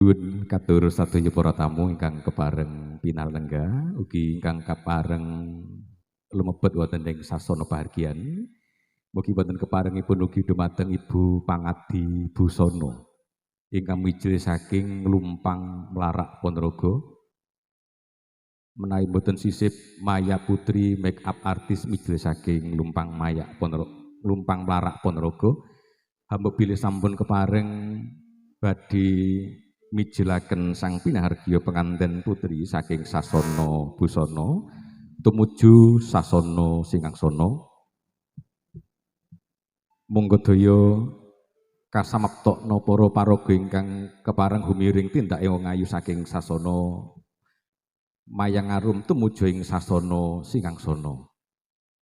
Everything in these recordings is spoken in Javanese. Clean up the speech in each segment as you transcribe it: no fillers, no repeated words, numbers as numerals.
Nuwun katur sadaya para tamu ingkang kepareng pinalengga ugi ingkang kepareng lumebet wonten ing sasana pahargyan. Mugi wonten keparengipun ugi dumateng Ibu Pangadi Busana ingkang mijil saking Lumpang Mlarak Ponorogo. Menawi boten sisip Maya Putri make up artis mijil saking Lumpang Mlarak Ponorogo. Hamba bilih sampun kepareng badhe mijilaken sang pinahargya penganten putri saking sasana busana tumuju sasana singaksana. Monggo daya kasamektokna para paraga ingkang kepareng humiring tindake wong ayu saking sasana Mayangarum tumuju ing sasana singaksana.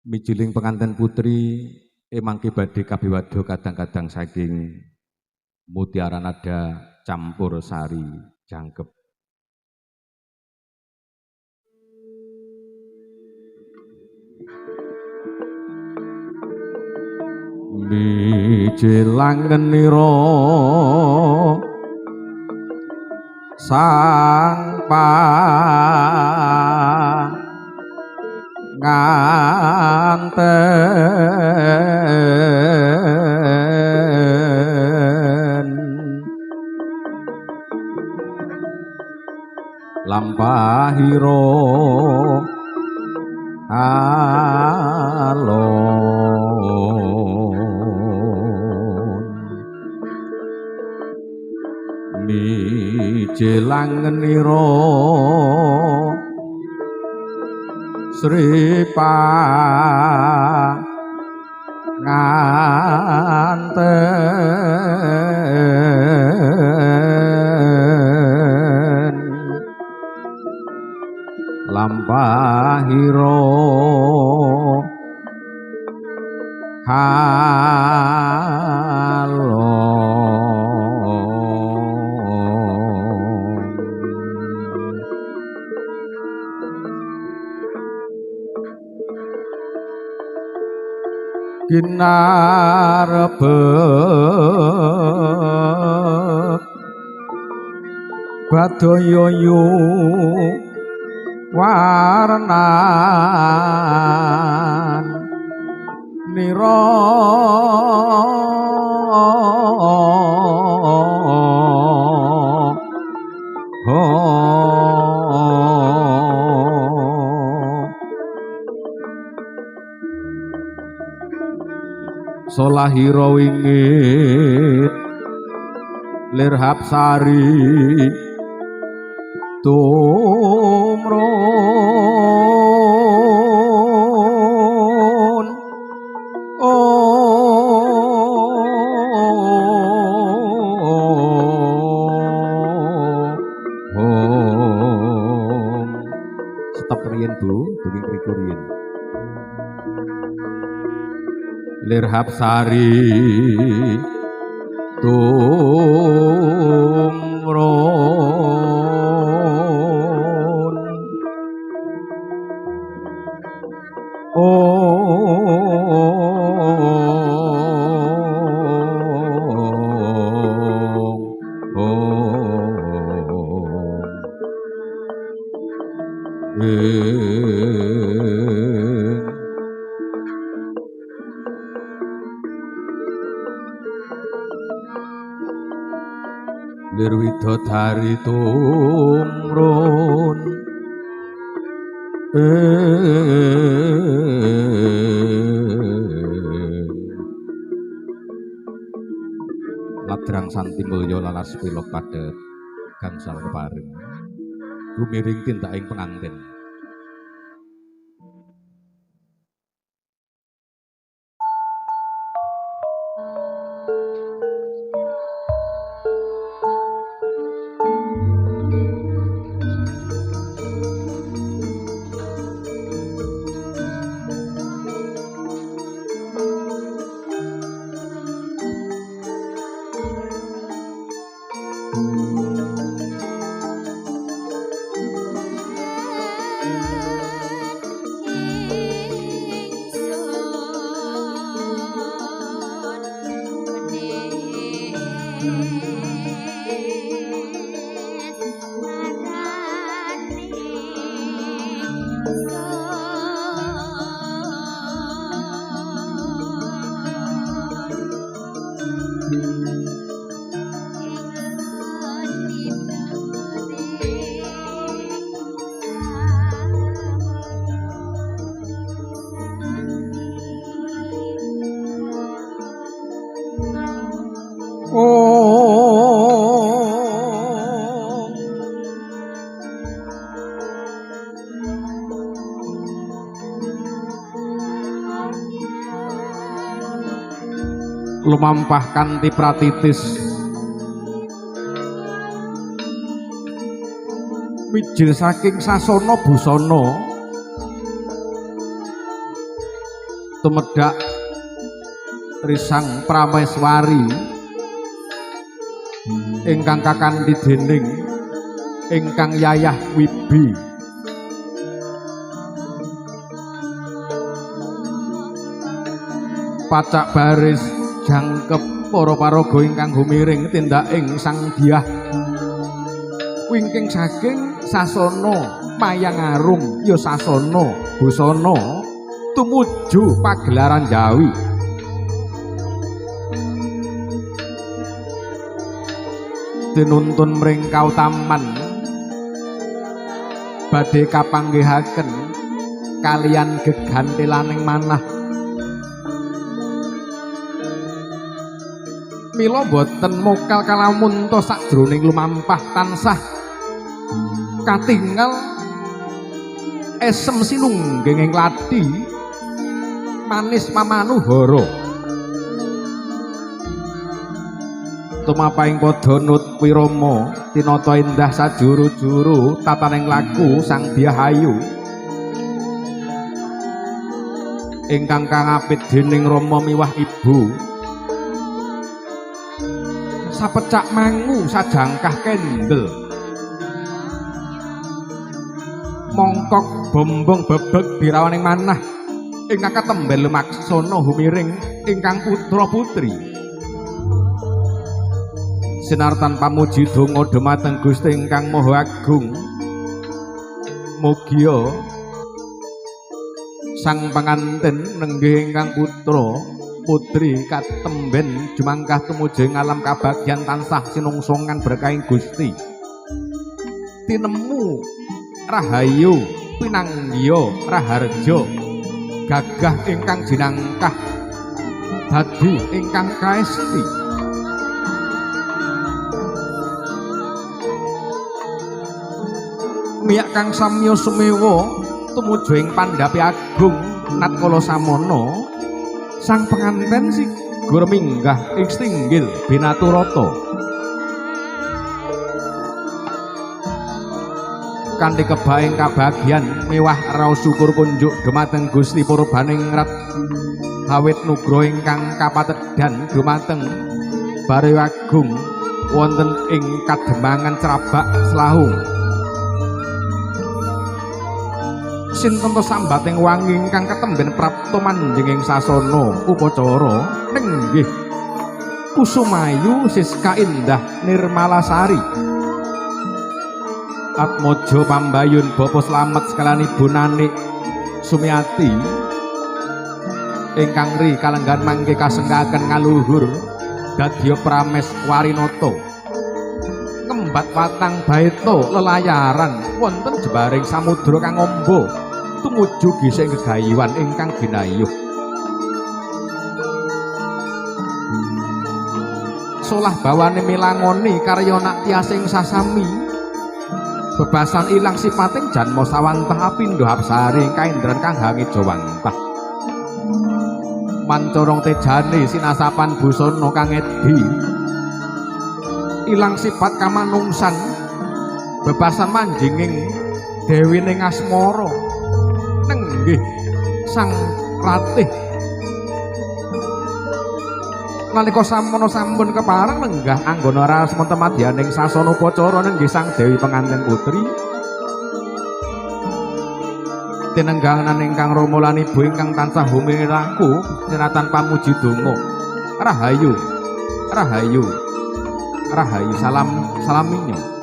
Mijiling penganten putri emangke badhe kabiwada kadang-kadang saking Mutiara Nada Campur Sari Jangkep. Mijilangenira sang panganten lampahira alon mijilangenira Sri panganten lampahira alon ginarebek badaya warnan nira solahira wingit lirhapsari tumrun stop riyen Bu, dugi mriku riyen. Lirhapsari tumrun Lirwidodari tumrun ladrang santi mulya lalas pilok padhet gangsal kepareng gumiring tindaking penganten. lumampah kanthi pratitis mijil saking sasana busana tumedhak Trisang Prameswari ingkang kakanthi dening ingkang Yayah Wibi pacak baris jangkep para paraga ingkang humiring tindaking Sang Dyah wingking saking sasana Mayangarung ya sasana busana tumuju pagelaran Jawi tinuntun mring kautaman badhe kapanggihaken kaliyan gegantilaning manah mila boten mokal kalamunta sakjroning lumampah tansah katingal esem sinungging ing lathi manis mamanuhara tumapaing padha nut wirama tinata endah sajuru-juru tataning laku Sang Dyah Ayu ingkang kangapit dening Rama miwah ibu sapecak mangu sajangkah kendel mongkok bombong bebeg dirawaning manah ingkang katemben lumaksana humiring ingkang putra putri sinartan pamuji donga dhumateng Gusti ingkang Maha Agung mugia sang panganten nenggih ingkang putra putri katemben jumangkah tumuju alam kabagyan tansah sinungsongan berkahing Gusti tinemu rahayu pinanggiya raharja gagah ingkang jinangkah dadi ingkang kaesti miyak kang samya sumewa tumuju ing pandhapi agung natkala samana sang penganten sigur minggah ing Stinggil Binaturata kanthi kebaing kabagyan miwah raos syukur kunjuk dhumateng Gusti Purbaningrat awit nugroho ingkang kapatedhan dhumateng Bare Agung wonten ing Kademangan Crabak Slahung sinten to sambating wangi ingkang ketemben prapta manjing ing sasana upacara nenggih Kusumayu Siska Indah Nirmalasari Atmojo Pambayun Bapa Slamet sekalian Ibu Nanik Sumiati ingkang ri kalenggan mangke kasengkaken ngaluhur dadya Prameswarinata kembat watang baeta lelayaran wonten jebaring samudra kang amba tumuju gising gegayuhan ingkang ginayuh solah bawane milangoni karya natyasing sasami bebasan ilang sipating janma sawantah apindo hapsari kaindran kang hangi jawantah mancorong tejane sinasapan busana kang edi ilang sifat kamanungsan bebasan manjinging dewi ning asmara nenggih sang ratih nalika sampun sampun kepareng lenggah anggana raos mentemadyaning sasana upacara nenggih sang dewi pengantin putri tinenggangan ingkang Rama lan Ibu ingkang tansah humiraku sinatan pamuji donga rahayu rahayu rahayu salaminya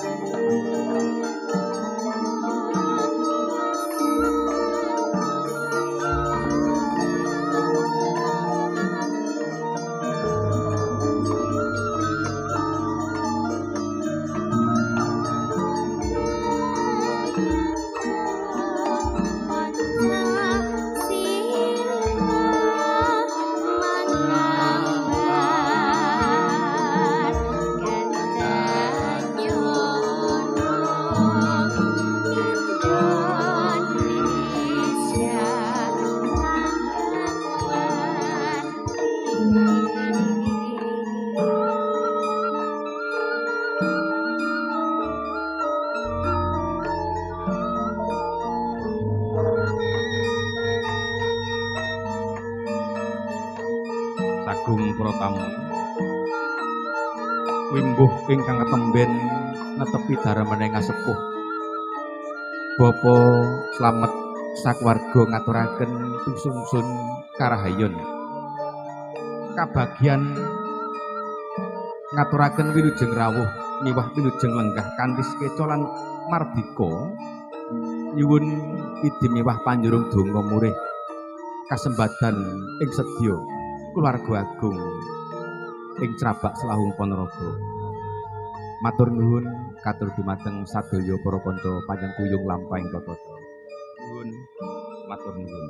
Yo para tamu. Wimbuh ingkang ketemben netepi daramaning sepuh. Bapa slamet sakewarga ngaturaken sungsung karahayon. Kabagian ngaturaken wilujeng rawuh miwah wilujeng lenggah kanthi sekeca lan mardika nyuwun idi miwah panjurung donga murih kasembadan ing sedya kulawarga agung ing Crabak Selahung Ponorogo. Matur nuwun katur dumateng sadaya para kanca panjenengan lampahing tata. Nuwun matur nuwun.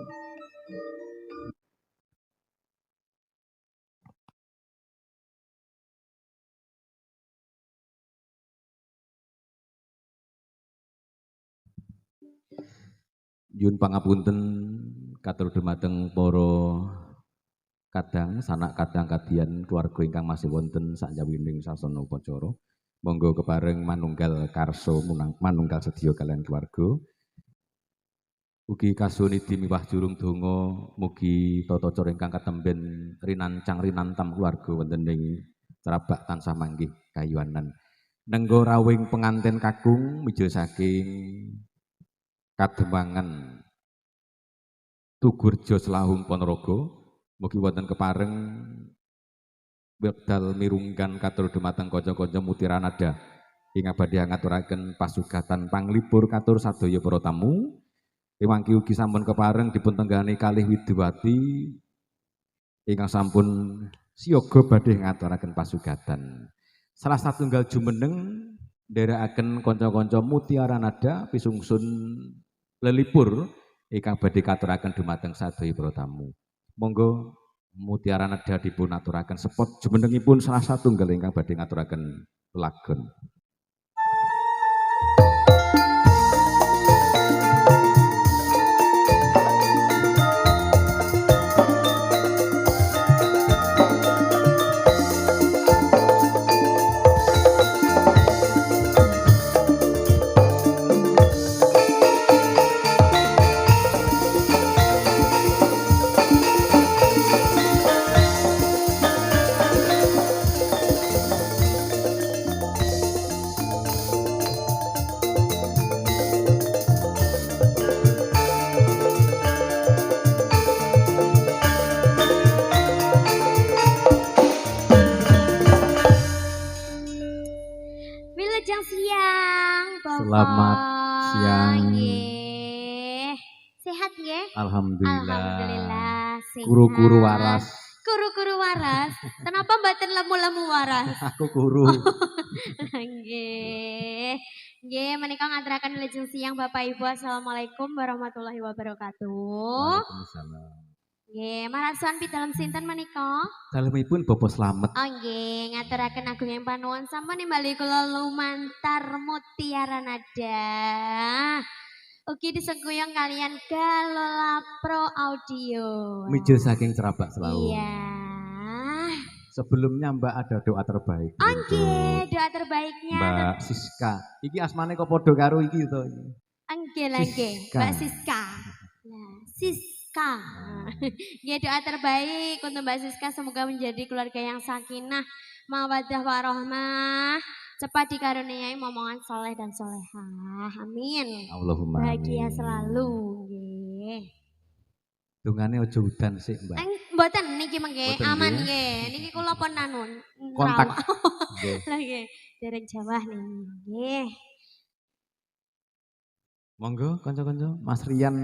Nyuwun pangapunten katur dumateng para kadang sanak kadang kadian keluarga ingkang masih wonten sakjawining sasana upacara. Monggo kepareng manunggal karso manunggal sedya kalian keluarga. Ugi kasunidi miwah jurung donga mugi tata cara ingkang katemben rinancang rinantam keluarga wonten ing Crabak tansah manggih kayuanan. Nenggo rawing penganten kakung mijil saking Kademangan Tugurjo Selahung Ponorogo. Mugi wonten kepareng wekdal mirunggan katur dumateng kanca-kanca Mutiara Nada ing abadi ngaturaken pasugatan panglipur katur sadaya para tamu. Ewangki ugi sampun kepareng dipuntenggani kalih Widiwati ingkang sampun siyaga badhe ngaturaken pasugatan. Salah satunggal jumeneng nderekaken kanca-kanca Mutiara Nada pisungsun lelipur ingkang badhe katuraken dumateng sadaya para tamu. Monggo Mutiara Nada dipun aturaken spot jumenengipun salah satunggal ingkang badhe ngaturaken lagon. Selamat siang. Sehat nggih? Alhamdulillah. Alhamdulillah sehat. Kuru-kuru waras. Kuru-kuru waras. Kenapa mboten lemu-lemu waras? Aku kuru. Nggih. Nggih, menika ngaturaken wilujeng siang Bapak Ibu. Assalamualaikum warahmatullahi wabarakatuh. Waalaikumsalam. Nggih, maraswan pitalam sinten menika? Dalemipun Bapak Slamet. Oh nggih, ngaturaken agunging panuwun sampun nimbali kula lumantar Mutiara Nada. Ugi disengkuyung kalian Galola Pro Audio. Mijil saking Crabak Selahung. Iya. Sebelumnya Mbak ada doa terbaik. Nggih, doa terbaiknya. Mbak Siska. Iki asmane kok padha karo iki to. Nggih lah nggih, Mbak Siska. Nah, Siska. Nggih, doa terbaik untuk Mbak Siska semoga menjadi keluarga yang sakinah, mawaddah warahmah, cepat dikaruniai momongan soleh dan solehah. Amin. Allahumma bahagia selalu nggih. Dungane aja udan sik, Mbak. Mboten niki mengke aman nggih. Niki kula pun nanun. Kontak. Lah nggih, dereng Jawa nggih. Monggo kanca-kanca, Mas Rian.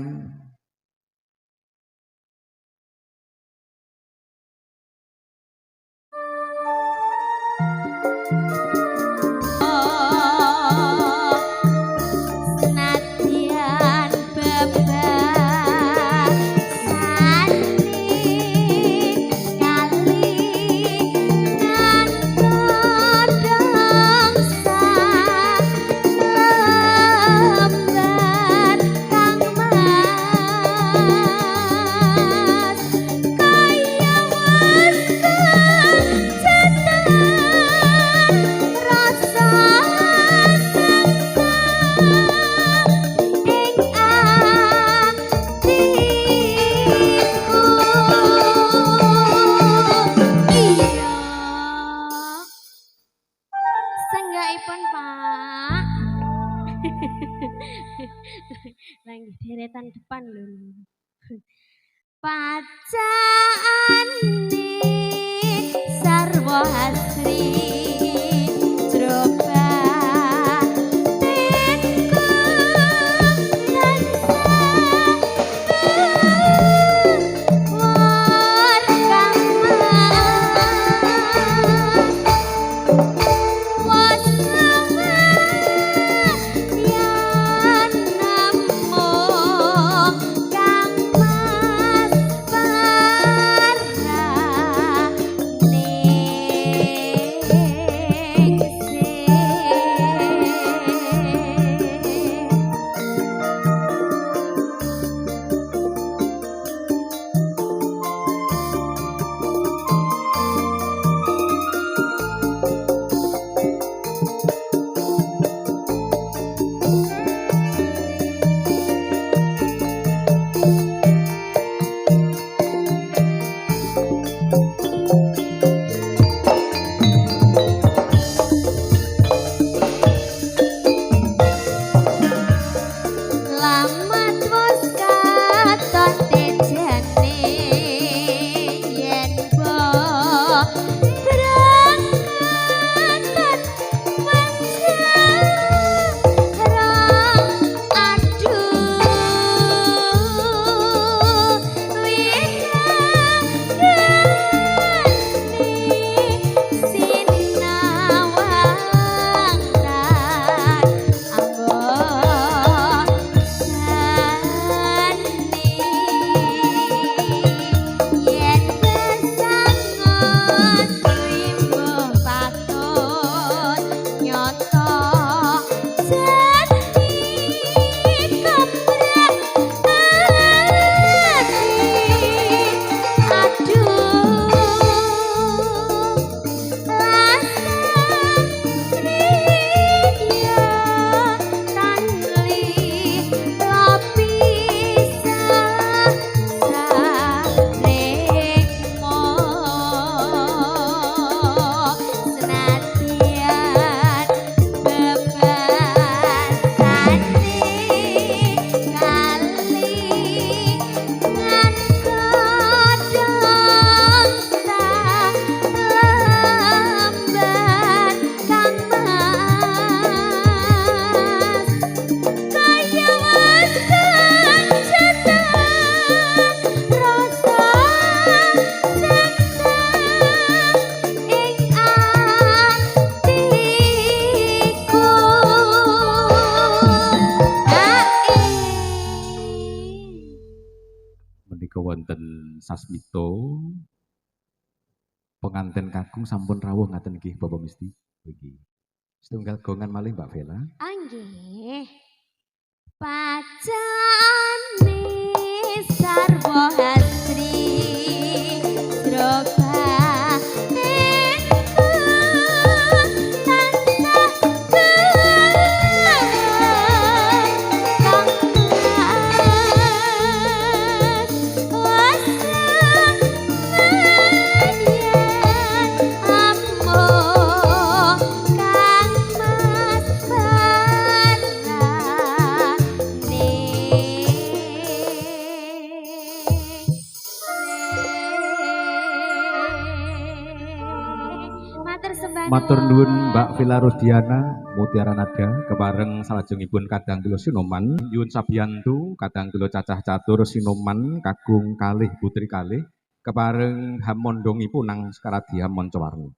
Lagi deretan depan lho. Pacane sarwa asri jroba Sasmito pengantin kakung sampun rawuh ngaten nggih Bapak Misti nggih. Setunggal gongan malih Mbak Vela. Nggih. Pacane sarwa asri jroba Matur nuwun Mbak Vela Rusdiana Mutiara Nada kepareng salajengipun kadang kula Sinoman nyuwun sabiyantu kadang kula cacah catur Sinoman kagung kalih putri kalih kepareng hamondongipun nang Skaradiha Moncowarni.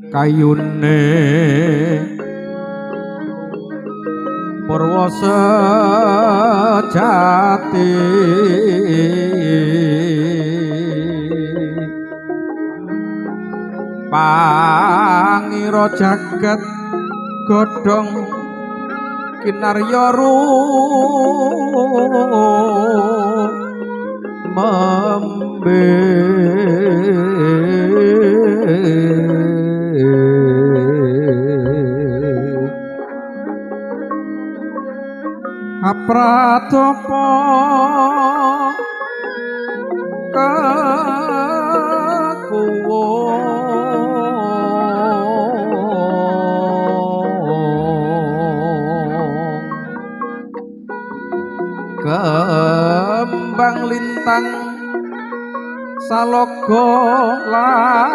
Kayune Purwa sejati pangira jagat godhong kinarya membe apratopo kakuwung saloka langit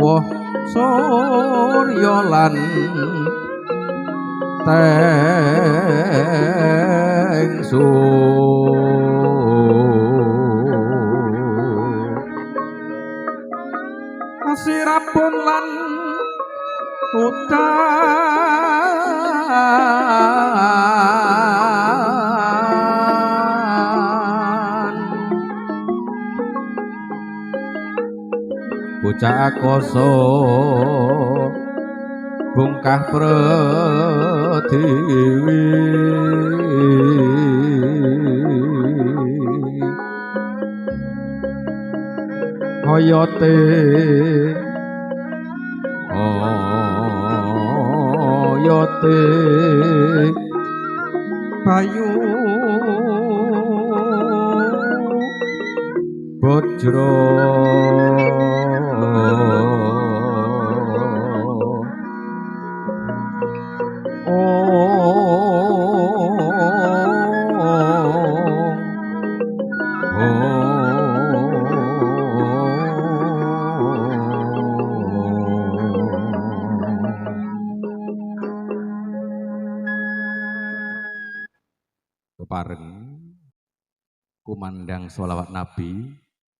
woh surya lan tengsu sirapun lan udan bocah koso bungkah pratiwi hoyote hoyote bayu bojro Kepareng kumandang sholawat Nabi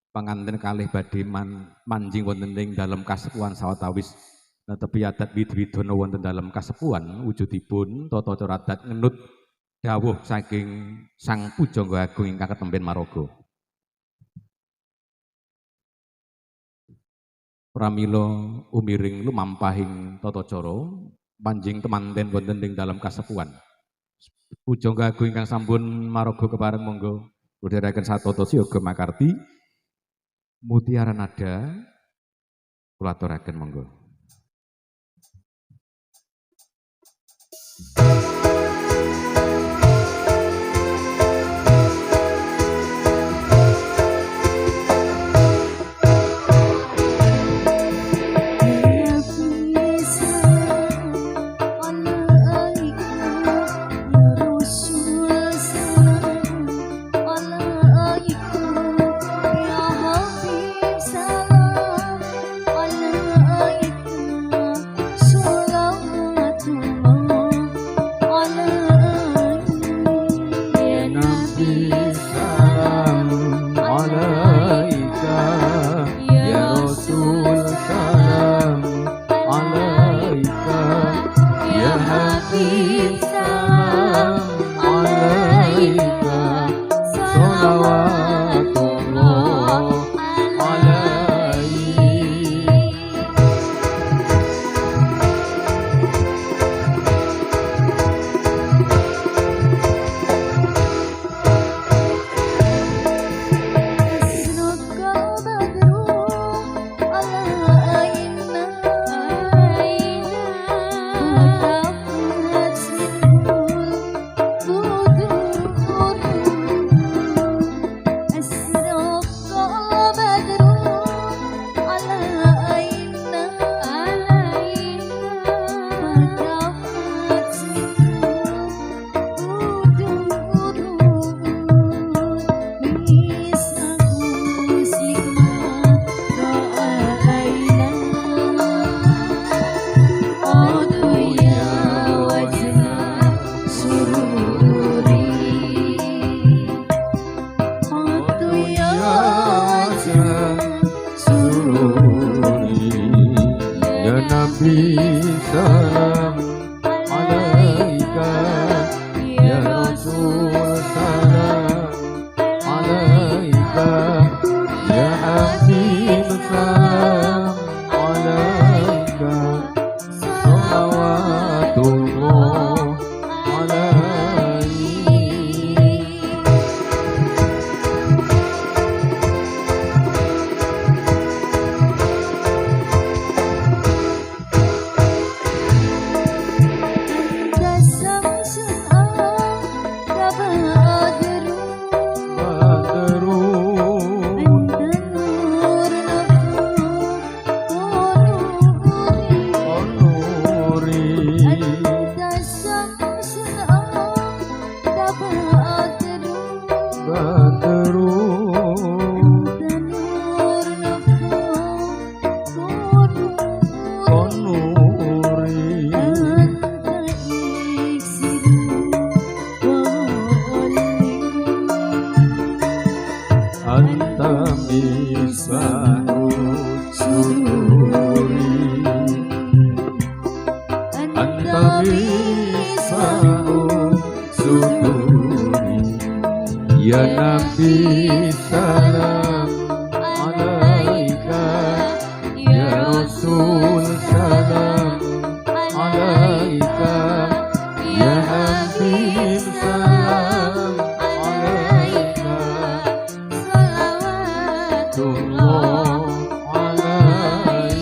panganten kalih badhe manjing wonten ing dalem kasepuhan sawetawis netepi adat widwidana wonten dalem kasepuhan wujudipun tata cara adat ngenut dawuh saking Sang Pujangga Agung ingkang ketemben maraga. Pramila umiring lumampahing tata cara panjing temanten wonten ing dalem kasepuhan Pujangga Agung ingkang sampun maraga kepareng monggo mudharaken satata siyaga makarti mutiara nada kula aturaken monggo. Salam alaikum Ya Nabi salam alaika, Ya Rasul salam alaika, Ya Habib salam alaika, salawatullah alaik.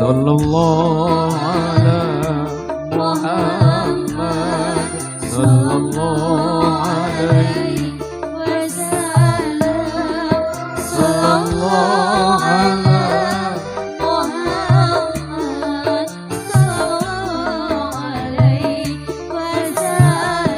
Sallallahu ala Muhammad, sallallahu alaihi wasallam, sallallahu ala Muhammad, sallallahu alaihi wasallam.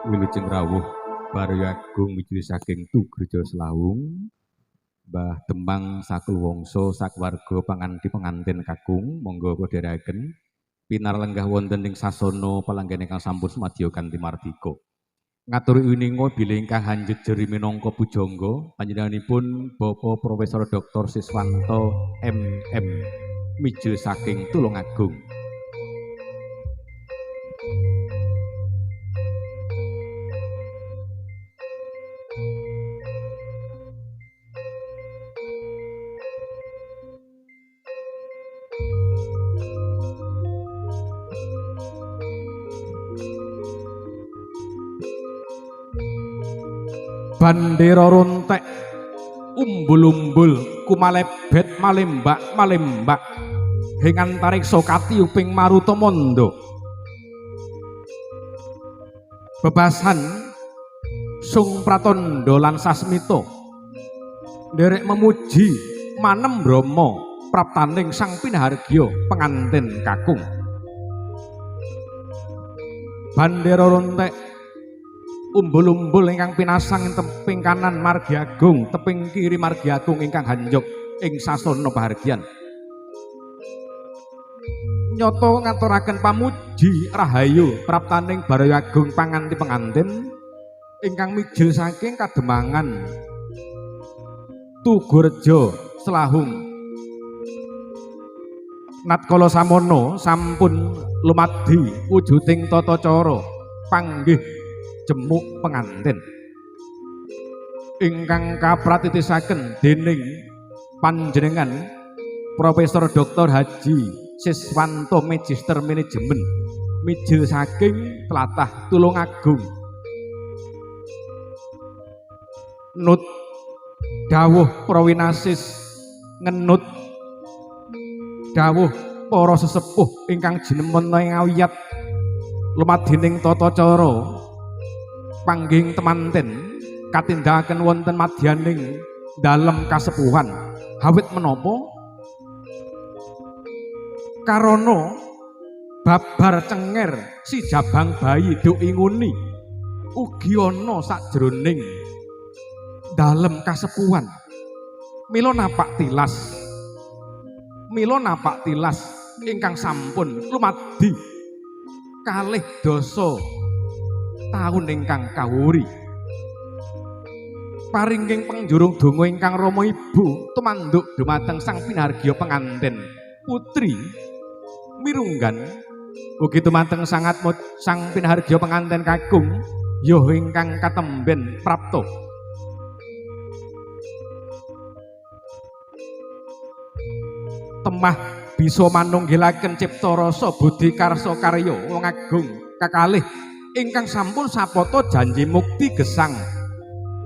Wilujeng rawuh Barya Agung mijil saking Tugreja Selawung, Mbah Demang sakulwangsa sakewarga panganthi pengantin kakung, monggo kudheraken pinarenggah wonten ing sasana palanggen ingkang sampun semadya kanthi mardika. Ngaturi wininga bilih ingkang hanjejeri minangka pujangga panjenenganipun Bapak Profesor Dr. Siswanto MM mijil saking Tulungagung. Bandera rontek umbul-umbul kumalebet malembak ing antariksa katiuping maruta manda. Bebasan Sung Pratandha lan Sasmita nderek memuji manem Brama praptaning Sang Pinahargya pengantin kakung. Bandera rontek umbul-umbul ingkang pinasang teping kanan margi agung, teping kiri margi agung ingkang hanjok ing sasana pahargyan. Nyoto ngaturaken pamuji rahayu praptaning Barya Agung panganthi pengantin ingkang mijil saking Kademangan Tugureja Selahung. Natkala samono sampun lumadi wujuding tata cara panggih jemuk pengantin ingkang kapratitisaken dening panjenengan Profesor Dr. Haji Siswanto Magister Manajemen mijil saking tlatah Tulungagung. Nut dawuh prawinasis ngenut dawuh para sesepuh ingkang jinemen ing awiyat lumadining tata cara pangging temanten katindakaken wonten madyaning dalem kasepuhan. Hawit menapa karana babar cenger si jabang bayi duk inguni ugi ana sajroning dalem kasepuhan. Mila napak tilas ingkang sampun lumadi kalih dasa taun ingkang kawuri. Paringing pengjurung donga ingkang Rama Ibu tumanduk dumateng Sang Pinahargya pengantin putri mirunggan ugi dumateng Sang Pinahargya pengantin kakung Yo ingkang katemben prapta temah bisa manunggilaken cipta rasa budi karsa karya wong agung kakalih ingkang sampun sapata janji mukti gesang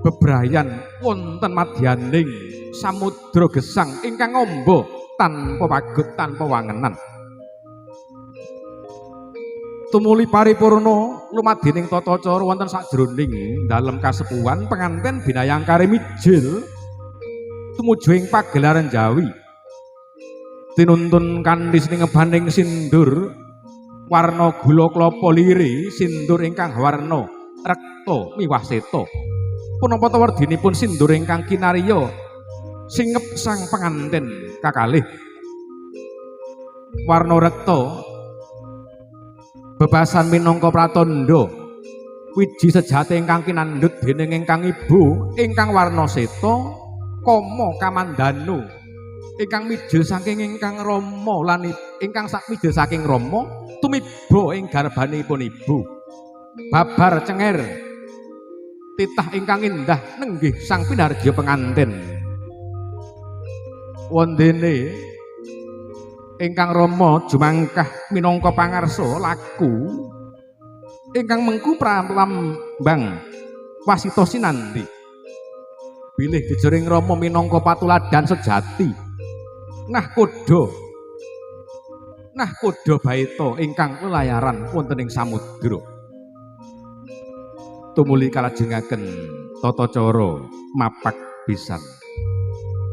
bebrayan wonten madyaning samudra gesang ingkang amba tanpa pagut tanpa wangenan tumuli paripurna lumadining tata cara wonten sajroning dalem kasepuhan penganten binayangkari mijil tumuju ing pagelaran Jawi tinuntun kanthi singebaning sindur warna gula klapa liri sindur ingkang warna rekta miwah seta punapa ta werdinipun sindur ingkang kinarya singep sang penganten kakalih warna rekta bebasan minangka pratandha wiji sejati ingkang kinandhut dening ingkang ibu ingkang warna seta kama kamandanu ingkang mijil saking ingkang Rama lan ingkang sakmijil saking Rama tumiba ing garbanipun ibu babar cenger titah ingkang indah nenggih sang pinarja penganten wondene ingkang Rama jumangkah minangka pangarsa laku ingkang mengku pralambang wasita sinandi bilih jejering Rama minangka patuladan sejati nah koda baita ingkang lelayaran wonten ing samudra tumuli kalajengaken tata cara mapak pisan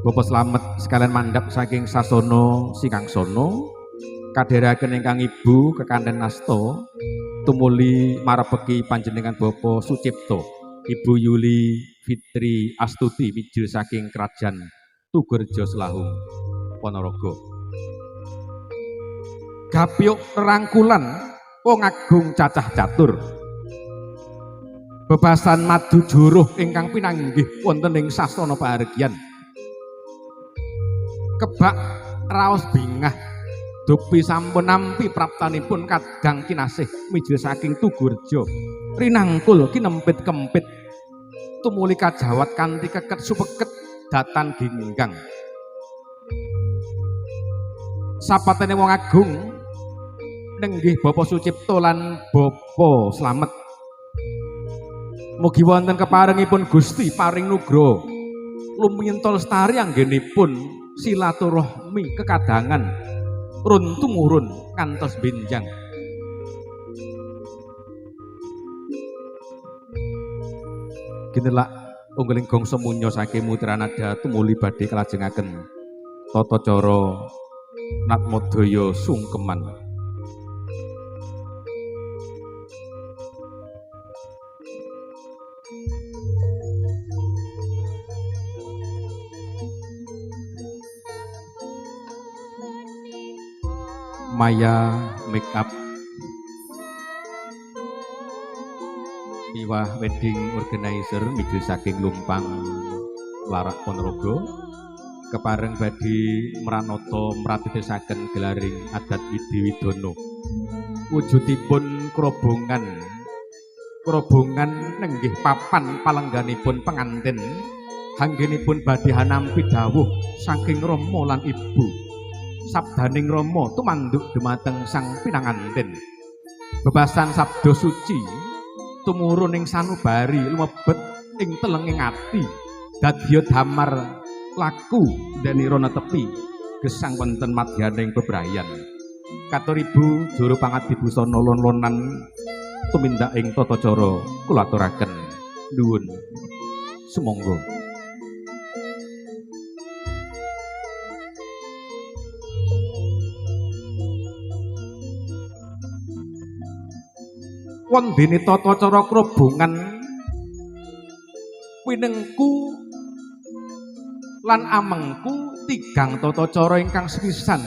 Bapak slamet sekalian mandhap saking sasana singgangsana kadheraken ingkang ibu kekanten asta tumuli marepeki panjenengan Bapak Sucipto Ibu Yuli Fitri Astuti mijil saking Krajan Tugerjo Selahung Ponorogo gapyuk rangkulan wong agung cacah catur bebasan madu juruh ingkang pinanggih wonten ing sasana pahargyan kebak raos bingah dukpi sampun nampi praptanipun kadang kinasih mijil saking Tugerjo rinangkul kinempit kempit tumuli kajawat kanthi keket supeket datan ginggang sapatene wong agung nenggih Bapak Sucipto lan Bapak Slamet mugi wonten keparengipun Gusti paring nugra luminta lestari anggenipun silaturahmi kekadangan run tumurun kantos benjang kinelak ungguling gongso munyo saking Mutiranada tumuli badhe kalajengaken tata cara Natmodaya sungkeman Maya make up miwah wedding organizer mijil saking Lumpang Larak Ponorogo kepareng badhe mranata mratitesaken gelaring adat Widi Widono wujudipun krobongan nenggih papan palengganipun penganten anggenipun badhe hanampi dawuh saking Rama lan Ibu sabdaning Rama tumanduk dumateng sang pinanganten bebasan sabda suci tumurun ing sanubari lumebet ing telenging ati dadya damar laku denirana tepi gesang wonten madyaning bebrayan katuripun juru pangadibusana lon-lonan tumindak ing tata cara kula aturaken nuwun sumangga wondene tata cara krobongan winengku lan amengku tigang tata cara ingkang sepisan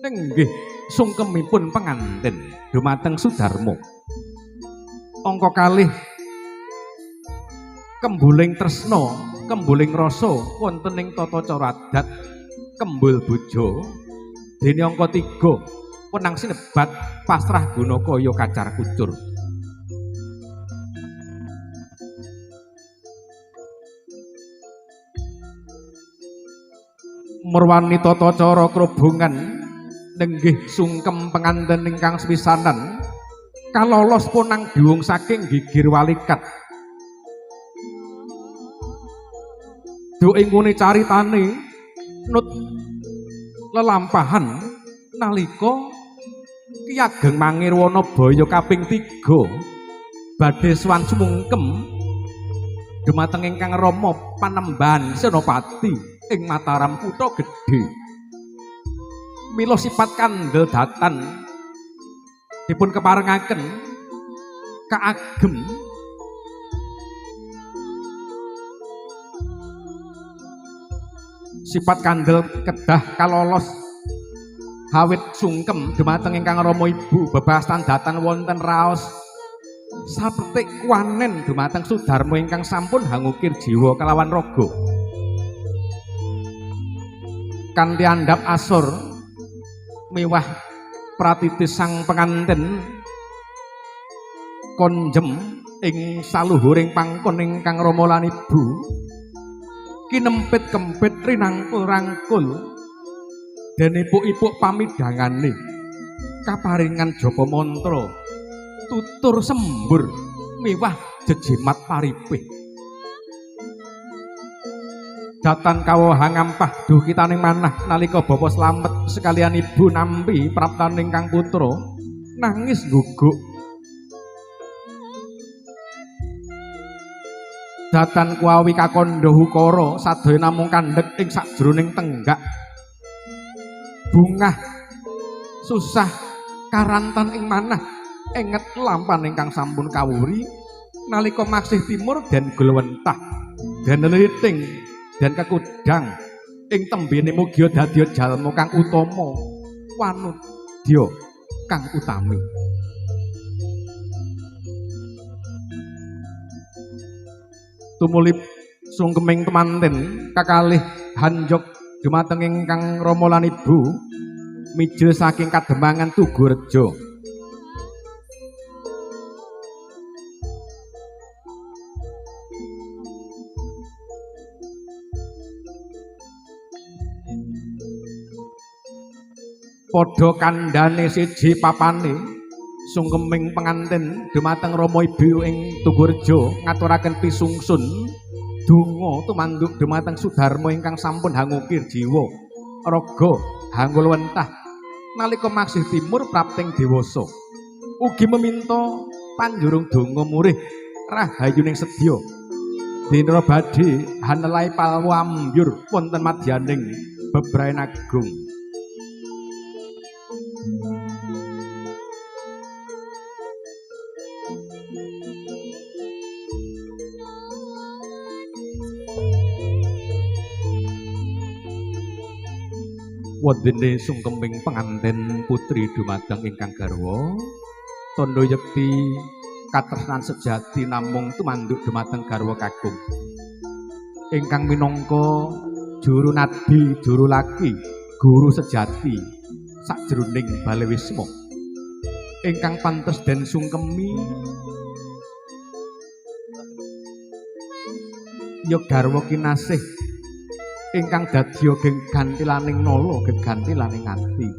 nenggih sungkemipun penganten dumateng Sudarmo angka kalih kembuling tresna kembuling rasa wonten ing tata cara adat kembul bojo dene angka 3 wenang sinebat pasrah gunakaya kacar kucur murwani tata cara krobongan nenggih sungkem penganten ingkang sepisanan kalolos punang diwung saking gigir walikat. Do ingkune caritane nut lelampahan nalika Ki Ageng Mangirwana Baya kaping 3 badhe swan sumungkem dumateng ingkang Rama Panembahan Senopati ing Mataram kutha gedhe. Mila sifat kandel datan dipun keparengaken kaagem sifat kandel kedah kalolos hawit sungkem dumateng ingkang Rama Ibu bebasan datan wonten raos sapetik kuwanen dumateng Sudarma ingkang sampun hangukir jiwa kelawan raga kanthi andhap asor miwah pratitis sang penganten konjem ing saluhuring pangkon ingkang Rama lan Ibu kinempit kempit rinangkul rangkul dan ipuk-ipuk pamidhangane kaparingan japa mantra tutur sembur miwah jejimat paripih datan kawohang ampah duh kitaning manah nalika bapa slamet sekalian ibu nampi praptan ingkang putra nangis guguk datan kuawi kakandha hukara sadaya namung kandhek ing sajroning tenggak bungah susah karantan ing manah enget lampan ingkang sampun kawuri nalika maksih timur dan gulwentah dan liting dan kekudang ing tembene mugia dadi jalma kang utama wanudya kang utami tumulip sungkeming pemanten kakalih hanjok dumateng ingkang Rama lan Ibu mijil saking Kademangan Tugureja. Padha kandhane siji papane sungkeming penganten dumateng Rama Ibu ing Tugureja ngaturaken pisungsun donga tumanduk dumateng Sudarma ingkang sampun hangukir jiwa raga hanggul wentah nalika maksih timur prapting dewasa ugi meminta panjurung donga murih rahayuning sedya dinra badhe hanelai palwa ambyur wonten madyaning bebrayan agung. Wondene sungkeming penganten putri dumateng ingkang garwa tandha yekti katresnan sejati namung tumanduk dumateng garwa kakung ingkang minangka juru nadi juru laki guru sejati sajroning balewisma ingkang pantes den sungkemi ya garwa kinasih ingkang dadya gegantilaning nala gegantilaning ati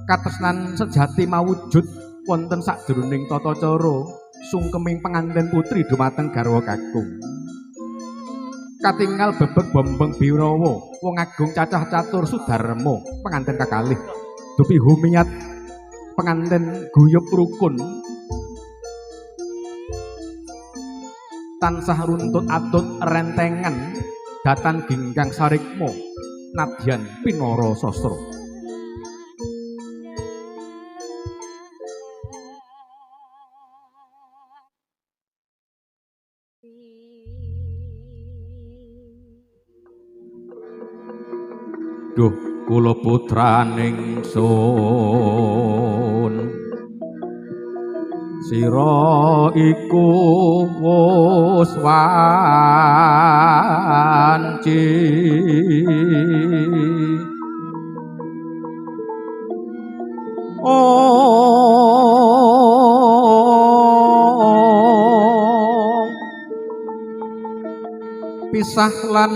katresnan sejati mawujud wonten sajroning tata cara sungkeming penganten putri dumateng garwa kakung katingal bebek bombeng Birawa wong agung cacah catur Sudarma penganten kakalih dupi humiat penganten guyub rukun tansah runtut atut rentengan datan ginggang sarikmo nadyan pinara sastra. Duh kula putraning sun sira iku wus wanci pisah lan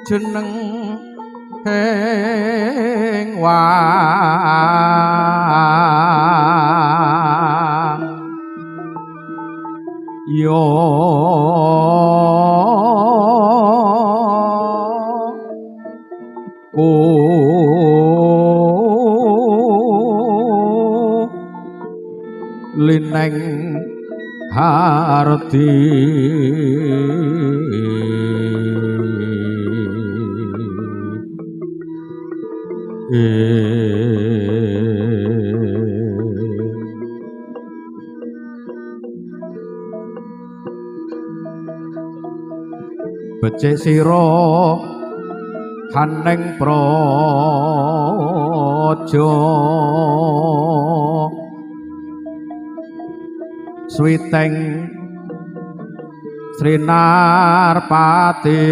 jeneng ing yo lineng harti becik sira haneng praja switeng Srinarpati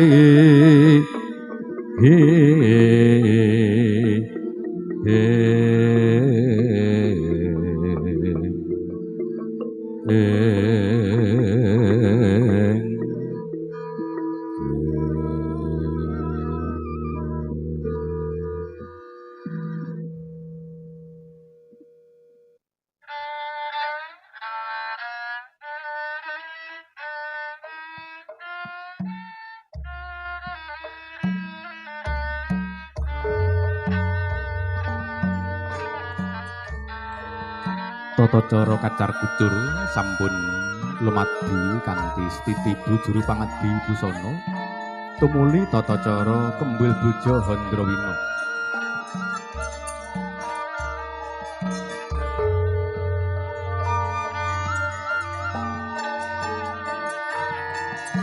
tata cara kacar kucur sampun lumadi kanthi stiti bujuru pangadi busana tumuli tata cara kembul bojo Handrawina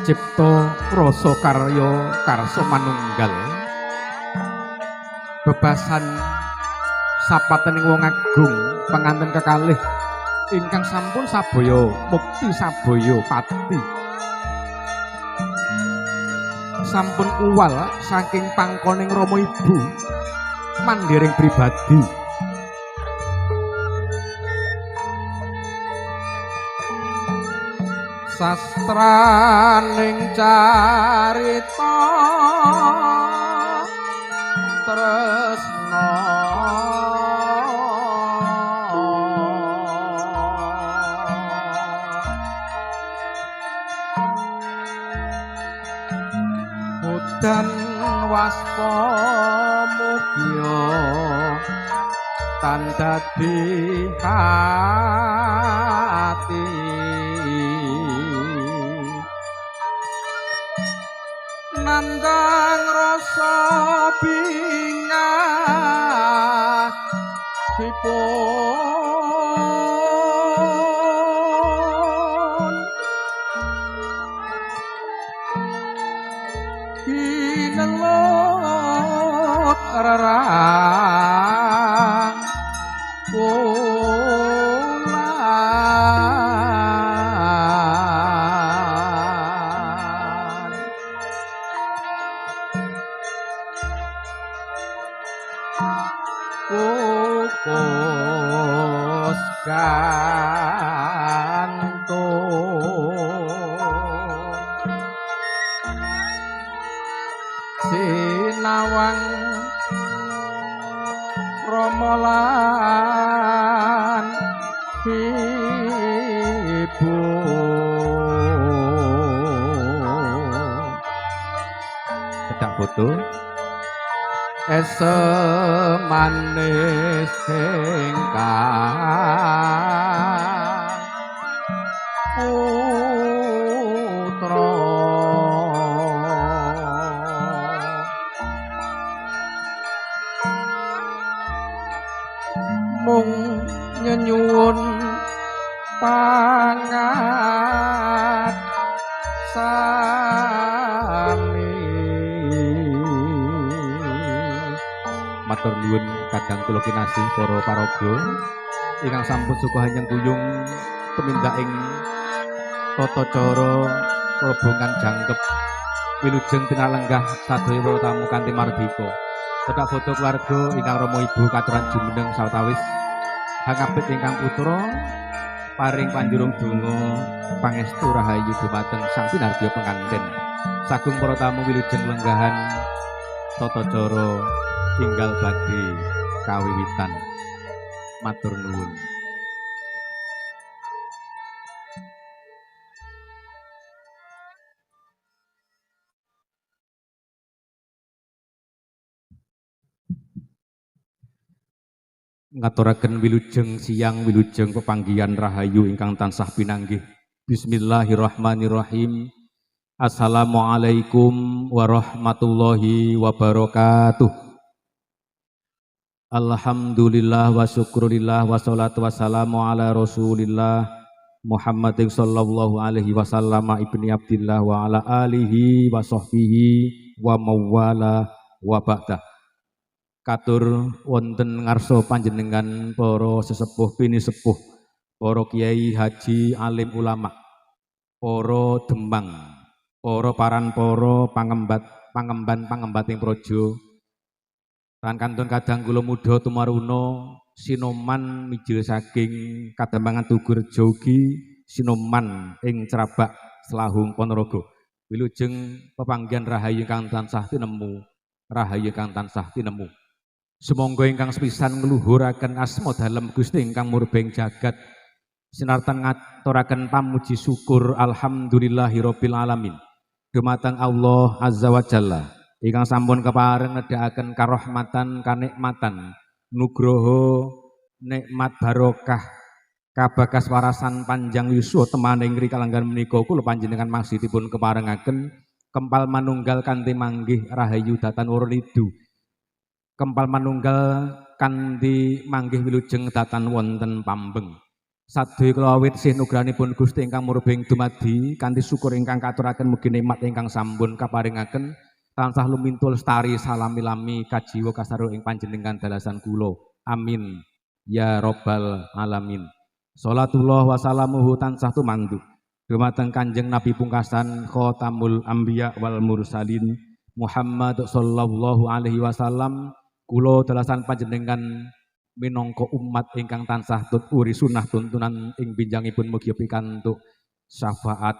cipta rasa karya karsa manunggal bebasan sapatening wong agung penganten kekalih ingkang sampun sabaya mukti sabaya pati sampun uwal saking pangkoning Rama Ibu mandhering pribadi sastraning carita tresna dan waspa mugya tan dadi hati nandang rasa bingah dipun kinelut rarang kukus gantung sinawang romolan ibu cedak foto esemanis ingkang putra mung nyenyuwun pangat sami matur nuwun kadang kula kinasih para paraga ingkang sampun suka hanyang kuyung tumindak ing tata cara robongan jangkep wilujeng pinalenggah sadaya para tamu kanthi mardika cedak foto keluarga ingkang Rama Ibu katuran jumeneng sawetawis hangapit ingkang putra paring panjurung donga pangestu rahayu dumateng sang pinardiya penganten sagung para tamu wilujeng lenggahan tata cara tinggal badhe kawiwitan. Matur nuwun. Ngaturaken wilujeng siang wilujeng pepanggihan rahayu ingkang tansah pinanggih. Bismillahirrahmanirrahim. Assalamualaikum warahmatullahi wabarakatuh. Alhamdulillah wa syukurillah wa salatu wassalamu ala rasulillah Muhammadin sallallahu alaihi wasallam ibni abdillah wa ala alihi wa sahbihi wa mawala wa ba'dah. Katur wonten ngarsa panjenengan para sesepuh pini sepuh, para kiai haji alim ulama, para demang, para paranpara pangemban-pangembating praja, lan kantun kadang kula mudha tumaruna sinoman mijil saking Kadambangan Tugurejo ugi sinoman ing Crabak Selahung Ponorogo. Wilujeng pepanggihan rahayu ingkang tansah tinemu, rahayu ingkang tansah tinemu. Sumangga ingkang sepisan ngluhuraken asma dalem Gusti ingkang murbeng jagat, sinartan ngaturaken pamuji syukur alhamdulillahirabbil alamin dumateng Allah azza wa jalla ingkang sampun kepareng nedhakaken karahmatan kanikmatan nugroho nikmat barokah kabagas warasan panjang yuswa temaning rikalanggan menika kula panjenengan maksudipun keparengaken kempal manunggal kanthi manggih rahayu datan wurnidu, kempal manunggal kanthi manggih wilujeng datan wonten pambeng. Sadaya kelawit sih nugranipun Gusti ingkang murbeng dumadi kanthi syukur ingkang katuraken mugi nikmat ingkang sampun kaparingaken tansah lumintul lestari salami-lami kajiwa kasaru ing panjenengan dalasan kula. Amin ya robbal alamin. Salatullah wa salamuhu tansah tumanduk dumateng Kanjeng Nabi pungkasan khotamul anbiya wal mursalin Muhammad sallallahu alaihi wasallam. Kula dalasan panjenengan minangka umat ingkang tansah tuturi sunah tuntunan ing pinjangipun mugi pikantuk syafaat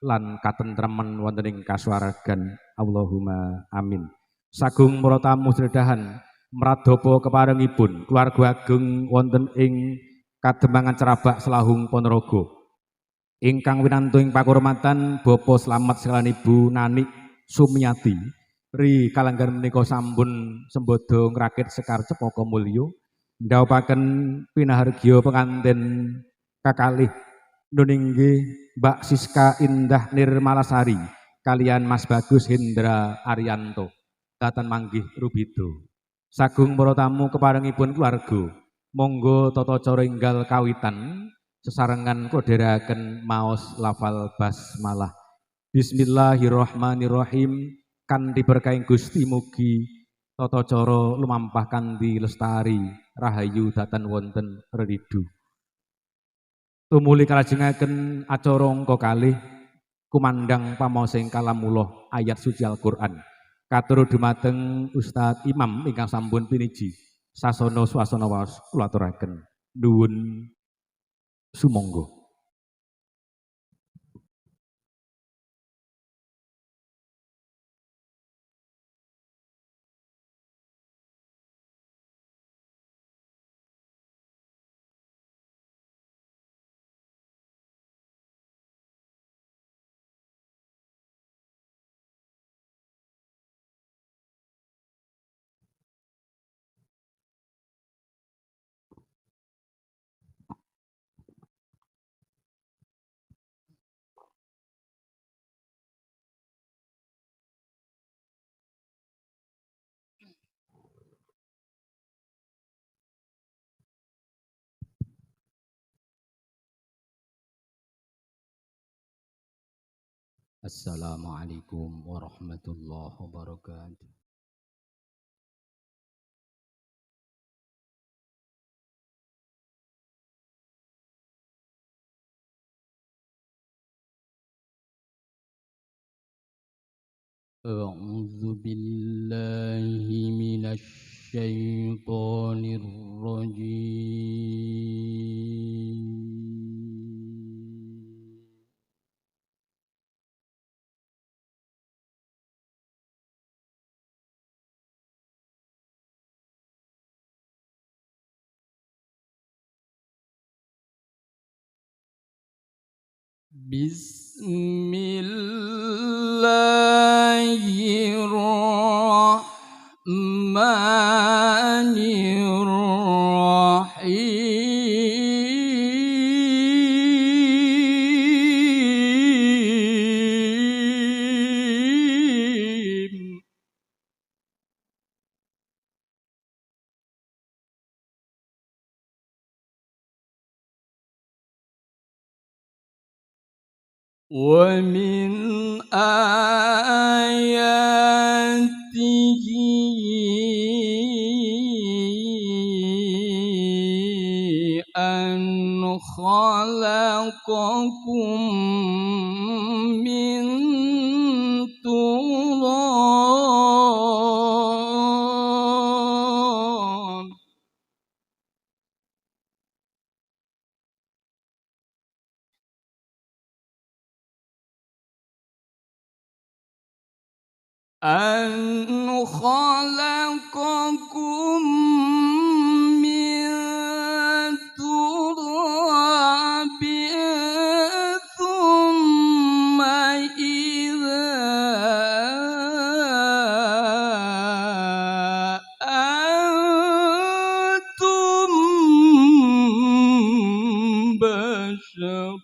lan katentremen wonten ing kasuwargan. Allahumma amin. Sagung para tamu sedahan mradhapa keparengipun keluarga ageng wonten ing Kadembangan Crabak Selahung Ponorogo ingkang winantu ing pakurmatan Bapak Slamet sekalian Ibu Nani Sumiati ri kalanggan menika sampun sembodo ngrakit sekar cepaka mulya ndhawuhaken pinahargya pengantin kakalih nuninggi Mbak Siska Indah Nirmalasari kalian Mas Bagus Hendra Arianto datan manggih rubido. Sagung para tamu keparengipun keluarga monggo tata cara enggal kawitan sesarengan kodheraken maos lafal basmalah. Bismillahirrahmanirrahim. Kanthi berkahing Gusti mugi tata cara lumampah kanthi lestari rahayu datan wonten reridu. Tumuli kalajengaken acara angka kalih kumandang pamaosing kalamullah ayat suci Al-Qur'an. Katur dumateng Ustadz Imam ingkang sampun piniji sasana swasana waos kula aturaken. Nuwun sumangga. Assalamualaikum warahmatullahi wabarakatuh. A'udzu billahi minasy syaithanir rajim. ومن آياته أن خلقكم من تراب أن خلقكم من تراب ثم إذا أنتم بشر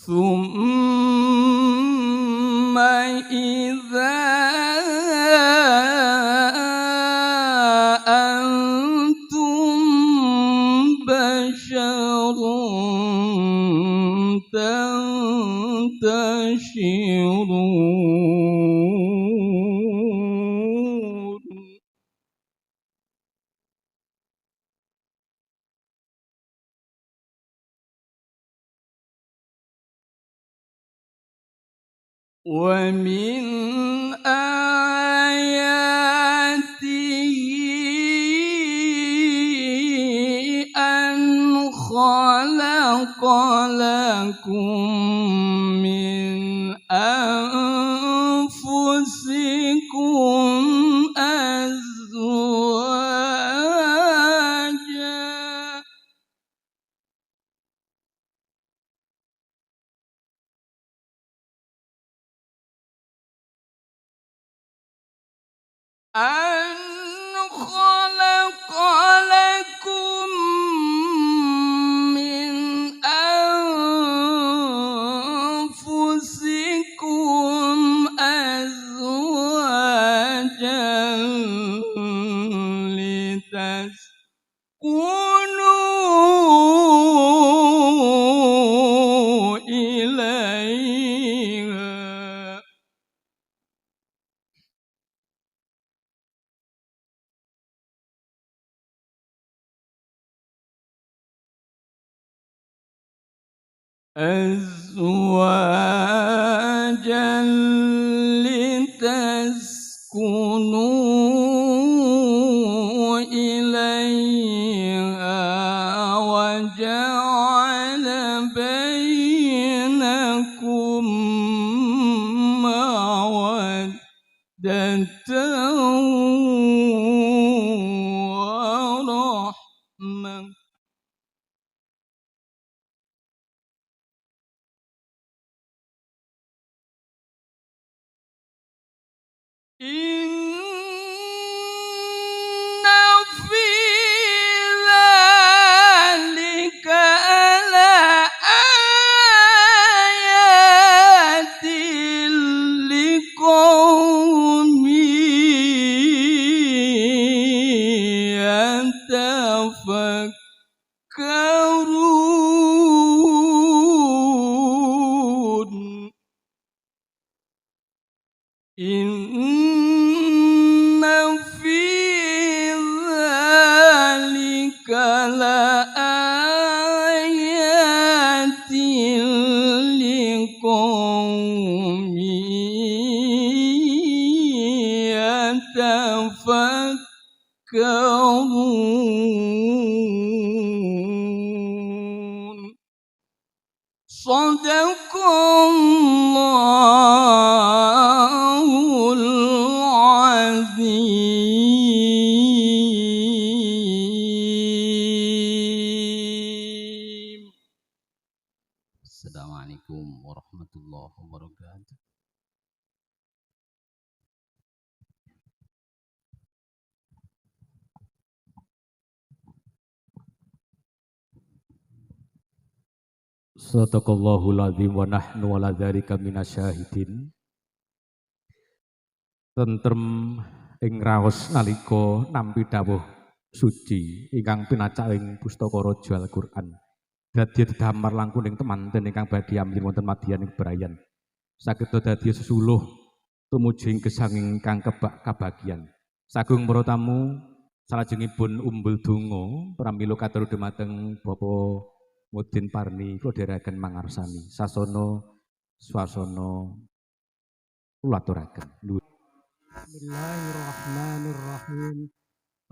ثم إذا أنتم بشر تنتشرون ومن آياته أن خلق لكم من أنفسكم أزواجا أن خلق لكم من أنفسكم أزواجا لتسكنوا إليها أزواجا لتسكنوا إليها وجعل بينكم مودة ورحمة إن في ذلك لآيات لقوم يتفكرون إن في ذلك لآيات لقوم يتفكرون صدق الله العظيم warahmatullahi wabarakatuh. Sadaqallahul azim wa nahnu ala dzalika minasyahidin. Tentrem ing raos nalika nampi dawuh suci ingkang pinacak ing pustaka raja Al-Qur'an. Dadi damar langkung ing temanten ingkang badhe amli wonten madyan ing Brayan. Saged dadi sesuluh tumuju ing gesang ingkang kebak kabagian. Sagung para tamu salajengipun umbul donga pramila katur dumateng Bapak Mudin Parni kula dherekaken mangarsani sasana swasana kula aturaken. Bismillahirrahmanirrahim.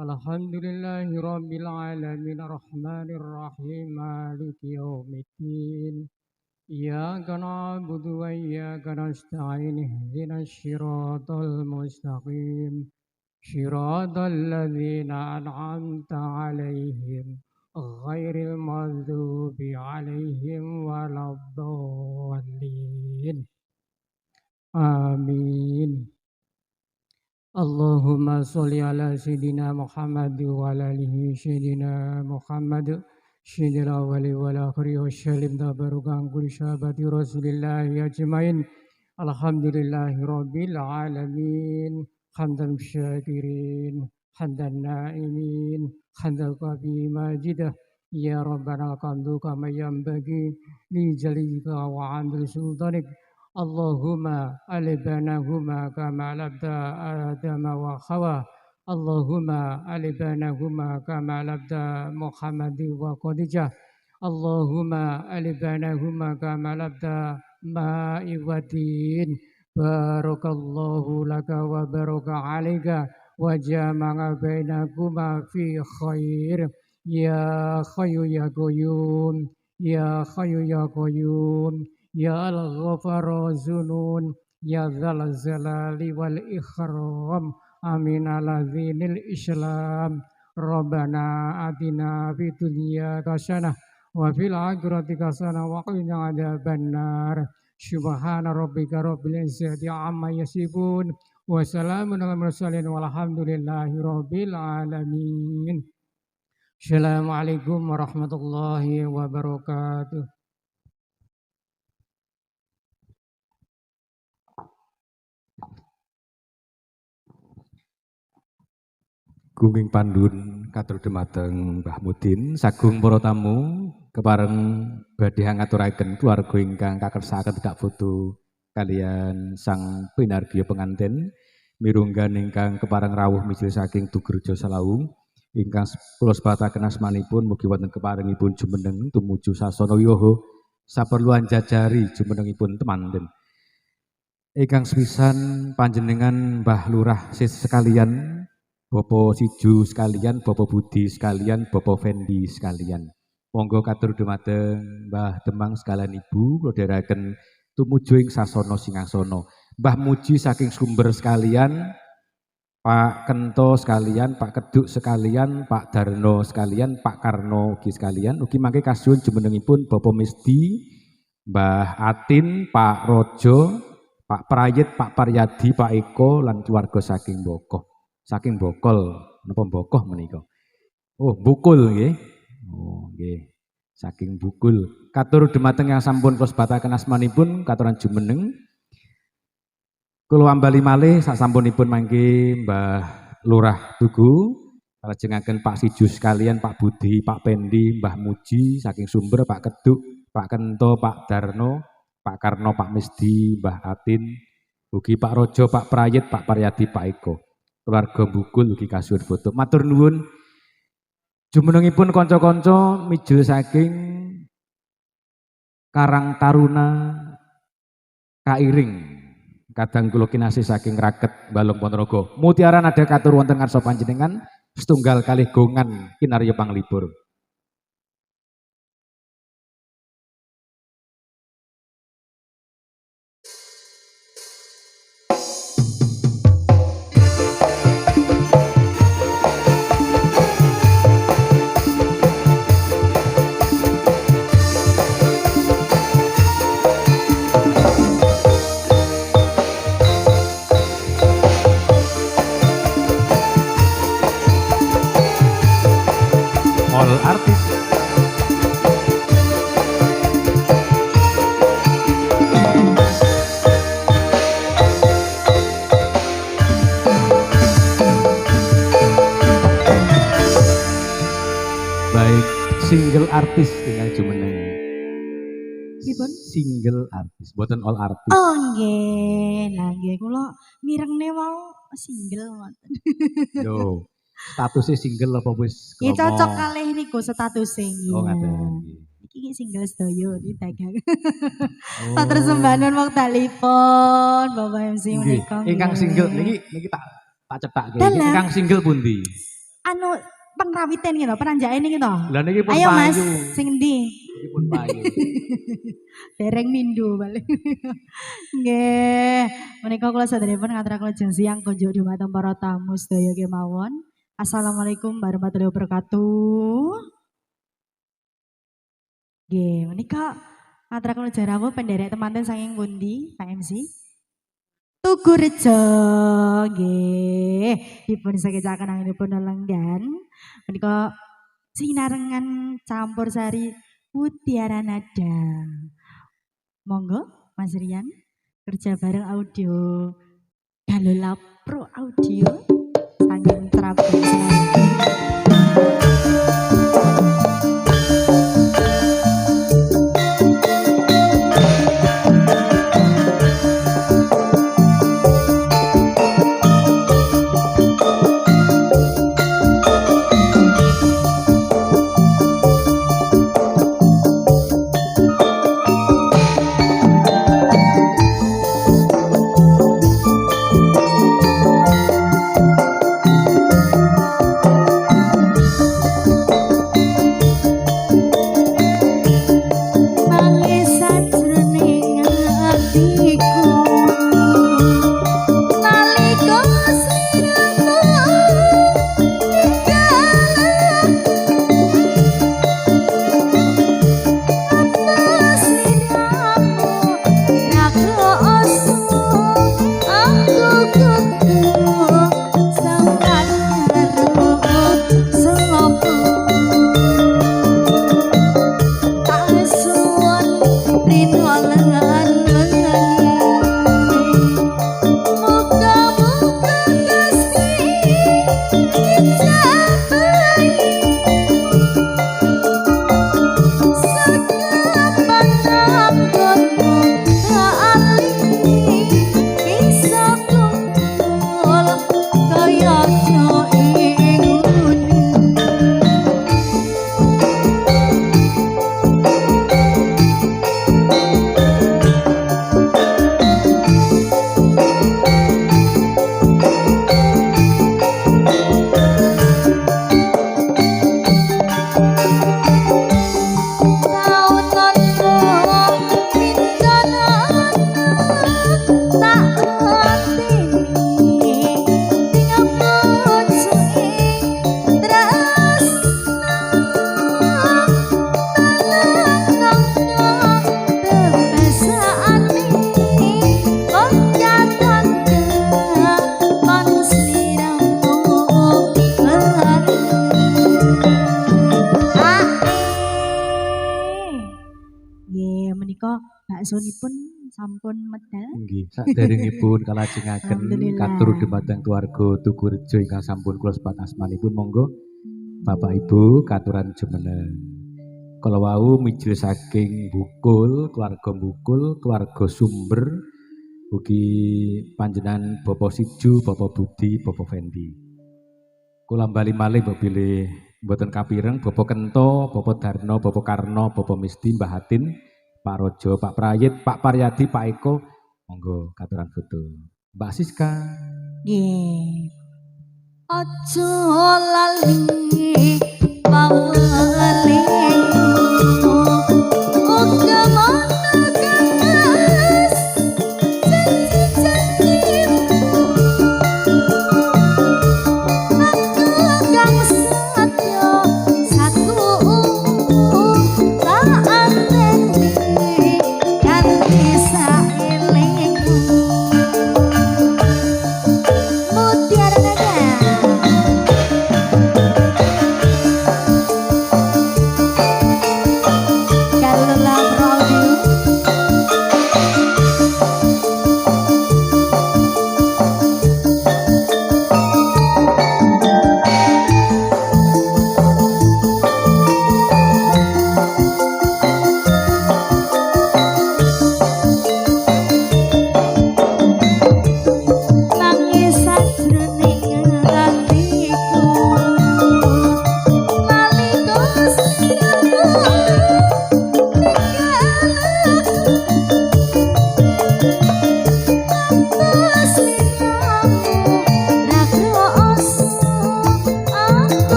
Alhamdulillahi rabbil alamin arrahmanirrahim maliki yaumiddin. Iyyaka na'budu wa iyyaka nasta'in ihdinas siratal mustaqim. Siratal ladzina an'amta 'alaihim ghairil maghdubi 'alaihim waladdallin. Amin. Allahumma sholli ala sayyidina Muhammad wa ala alihi sayyidina Muhammad sayyidil awwali wal akhiri wa sallim tabarukan kulli sahabati Rasulillahi ajmain. Alhamdulillahi rabbil alamin. Hamdan syakirin, hamdan na'imin, hamdan qabi majidah. Ya Rabbana kamdu kama yanbaghi li jalika wa amri sultanik. Allahumma alibanahuma kama labda Adama wa Hawa. Allahumma alibanahuma kama labda Muhammad wa Khadijah. Allahumma alibanahuma kama labda ma'i wa din. Barakallahu laka wa baraka alaika wa jama'a bainakuma fi khair. Ya khayyu ya qayyum, ya khayyu ya qayyum, ya al-ghafaru zunun, ya dzal jalali wal ikram. Amin ala dinil Islam. Rabbana atina fid dunya hasanah wa fil akhirati hasanah wa qina adzabannar. Subhana rabbika rabbil izzati amma yasifun wa salamun alal mursalin walhamdulillahi rabbil alamin. Assalamualaikum warahmatullahi wabarakatuh. Gunging pandun katur dumateng Mbah Mudin sagung para tamu kepareng badhe ngaturaken keluarga ingkang kakersakaken tidak foto kalian sang pinargiya penganten mirunggan ingkang kepareng rawuh mijil saking Dugerjo Salawung ingkang kula sebataken asmanipun mugi wonten keparengipun jumeneng tumuju sasana wiwaha saperluan jajari jumenengipun temanten. Ingkang sepisan panjenengan Mbah Lurah sekalian, Bapak Siju sekalian, Bapak Budi sekalian, Bapak Fendi sekalian. Monggo katur dumateng Mbah Demang sekalian Ibu, kula dherekaken tumuju ing sasana singasana. Mbah Muji saking Sumber sekalian, Pak Kento sekalian, Pak Keduk sekalian, Pak Darno sekalian, Pak Karno ugi sekalian. Ugi mangke kasuwun jumenengipun Bapak Mesdi, Mbah Atin, Pak Rojo, Pak Prayit, Pak Paryadi, Pak Eko lan keluarga saking Bokoh. Saking Bokol, napa Bokoh menika? Oh, Bukul nggih. Oh, nggih. Saking Bukul. Katur dumateng yang sampun kula sebataken asmanipun katuran jumeneng. Kula ambali malih sasampunipun mangke Mbah Lurah Tugu, lajengaken Pak Siju sekalian, Pak Budi, Pak Pendi, Mbah Muji saking Sumber, Pak Keduk, Pak Kento, Pak Darno, Pak Karno, Pak Mesdi, Mbah Atin, ugi Pak Rojo, Pak Prayit, Pak Paryadi, Pak Eko. Keluarga Bukul ugi kasuwun foto. Matur nuwun jumenengipun kanca-kanca mijil saking Karang Taruna Kairing. Kadang kula kinasih saking Raket Balong Ponorogo. Mutiara nada katur wonten ngarsa panjenengan setunggal kalih gongan kinarya panglipur. single artis. Baik, single artis tinggal jumeneng. Pripun? Single artis, boten all artis. Oh nggih, lah nggih kula mirengne mau single ngoten. Yo, statusnya single apa wis Nggih kromo? cocok kalih niku statusé nggih. Oh ngaten. Iki single sedaya di dagang. Oh. Matur sembah nuwun wektalipun Bapak MC Nggih, menika. ingkang nggih. single niki tak cetak nggih. Dalah. Ingkang single pundi? Anu pengrawiten gitu, peranjake niki to. Lah niki pun Ayo Mas, payu. sing endi? Niki pun payu. Dereng mindu balik. Nggih, menika kula saderepun ngaturaken jeneng siang kunjuk dumateng para tamu sedaya kemawon. Assalamualaikum warahmatullahi wabarakatuh. Nggih, menika ngaturaken jarawuh penderek temanten saking pundi, Pak MC? Tugurejo, nggih. Dipun sekecaken anginipun lenggan. Menika sinarengan campur sari Mutiara Nada. Monggo Mas Rian kerja bareng audio Galola Pro Audio saking Trabzon Selatan. baksunipun sampun medal. Nggih, saderengipun kalajengaken Alhamdulillah. katur dumateng keluarga Tugurejo ingkang sampun kula sebat asmanipun monggo Bapak Ibu katuran jumeneng. Kala wau mijil saking Bukul, keluarga Sumber, ugi panjenengan Bapak Siju, Bapak Budi, Bapak Fendi. Kula bali malih mbok bilih mboten kapireng Bapak Kento, Bapak Darno, Bapak Karno, Bapak Misti, Mbah Hatin, Pak Rojo, Pak Prayit, Pak Paryadi, Pak Eko, monggo katuran foto. Mbak Siska. Nggih. Aja lali pawelingmu uga monogamas janji-janjimu aku kang satya satu tak anteni kanthi saelingmu Mutiara Nada.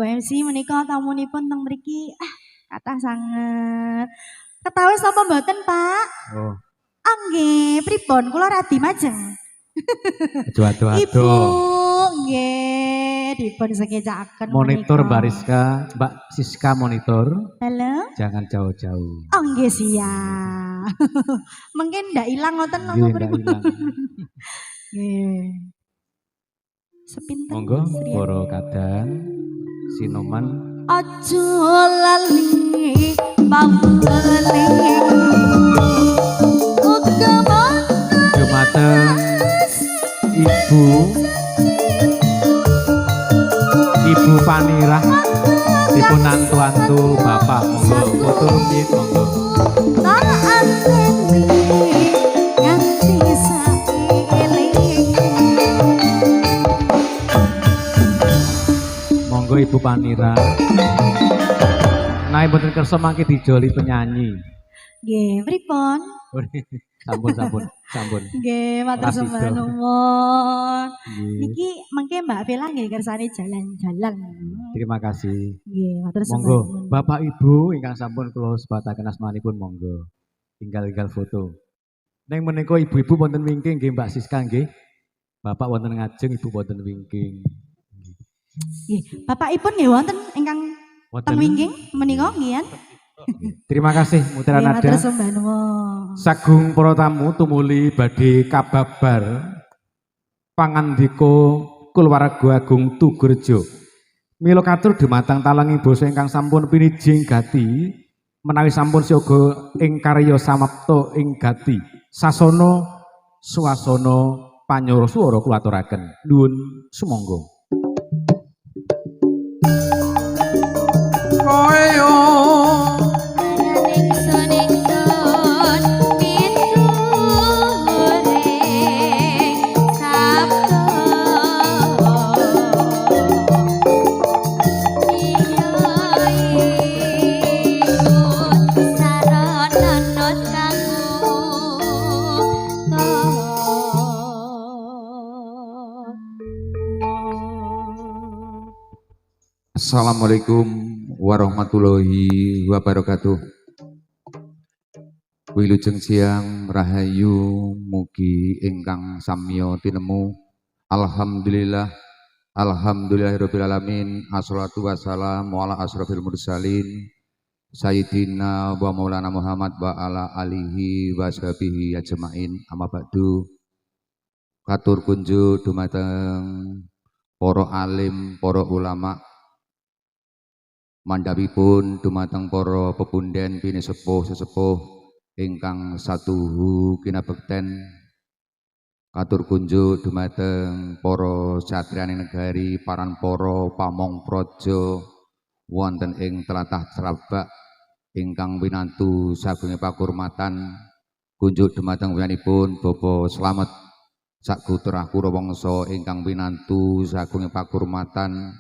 Bapak MC menika tamunipun teng mriki kathah sanget. Ketawis apa mboten, Pak? Oh, Nggih, pripun kula radi majeng. aduh-aduh. Ibu, nggih, dipun sekecakaken Monitor menika. Mbak Rizka, Mbak Siska monitor. Halo? Jangan jauh-jauh. Nggih siap. Mungkin ndak ilang ngoten napa Nggih, ndak pripun? ilang. Nggih. Sepinten Monggo Mas Rian? para kadang Sinoman Aja lali pambele ugama dumateng Ibu Panirah dipun antu-antu Bapak monggo foto rumiyin monggo. taat nganti saeling. Monggo Ibu Panirah. Nah, mboten kersa mangke dijoli penyanyi. Nggih, pripun? Sampun. Nggih, matur Rasido. sembah nuwun. Nggih. Niki mengke Mbak Vela nggih kersane jalan-jalan. Terima kasih. Nggih, matur sembah Monggo nuwun. Bapak Ibu ingkang sampun kula sebataken asmanipun monggo. Tinggal foto. Neng menika ibu-ibu wonten wingking nggih Mbak Siska nggih. Bapak wonten ngajeng, Ibu wonten wingking. Nggih, Bapakipun nggih wonten ingkang teng wingking menika nggih. Terima kasih Mutiara Nggih, matur Nada. sembah nuwun. Sagung para tamu tumuli badhe kababar pangandika kulawarga agung Tugurejo. Mila katur dumateng talanging basa ingkang sampun pinijing gati menawi sampun siaga ing karya samapta ing gati. Sasana swasana panyoro swara kula aturaken. Nuwun sumangga. Koyo Assalamualaikum warahmatullahi wabarakatuh. Wilujeng siang rahayu mugi ingkang samya tinemu. Alhamdulillah, alhamdulillahirabbil alamin. Assalatu wassalamu ala asrofil mursalin Sayyidina wa Maulana Muhammad wa ala alihi wa sahbihi ajmain. Amma ba'du. Katur kunjuk dumateng para alim, para ulama, mandhapipun dumateng para pepunden pinisepuh-sesepuh ingkang satuhu kinabekten. Katur kunjuk dumateng para satriyaning negari, paran para pamong praja wonten ing tlatah Trabak ingkang winantu sagunging pakurmatan. Kunjuk dumateng wiyanipun Bapak Slamet sakutra Kurawangsa ingkang winantu sagunging pakurmatan.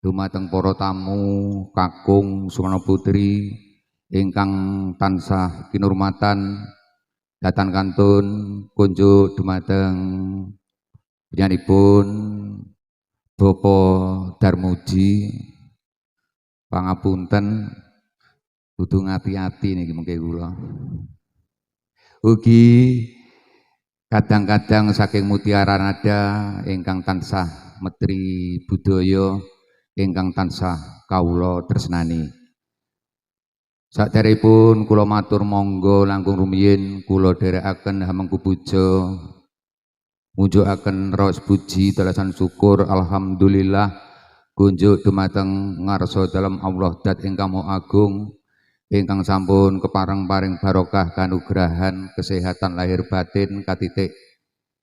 Dumateng para tamu kakung Sumana Putri ingkang tansah kinurmatan, datan kantun kunjuk dumateng penyanipun Bapak Darmuji, pangapunten kudu ngati-ati niki mengke kula. Ugi kadang-kadang saking Mutiara Nada ingkang tansah Menteri Budaya ingkang tansah kawula tresnani. Saderepun kula matur monggo langkung rumiyin kula dherekaken hamengku puja munjukaken raos puji dalasan syukur alhamdulillah kunjuk dumateng ngarsa dalem Allah dat ingkang maha agung ingkang sampun kepareng-paring barokah kanugrahan kesehatan lahir batin katitik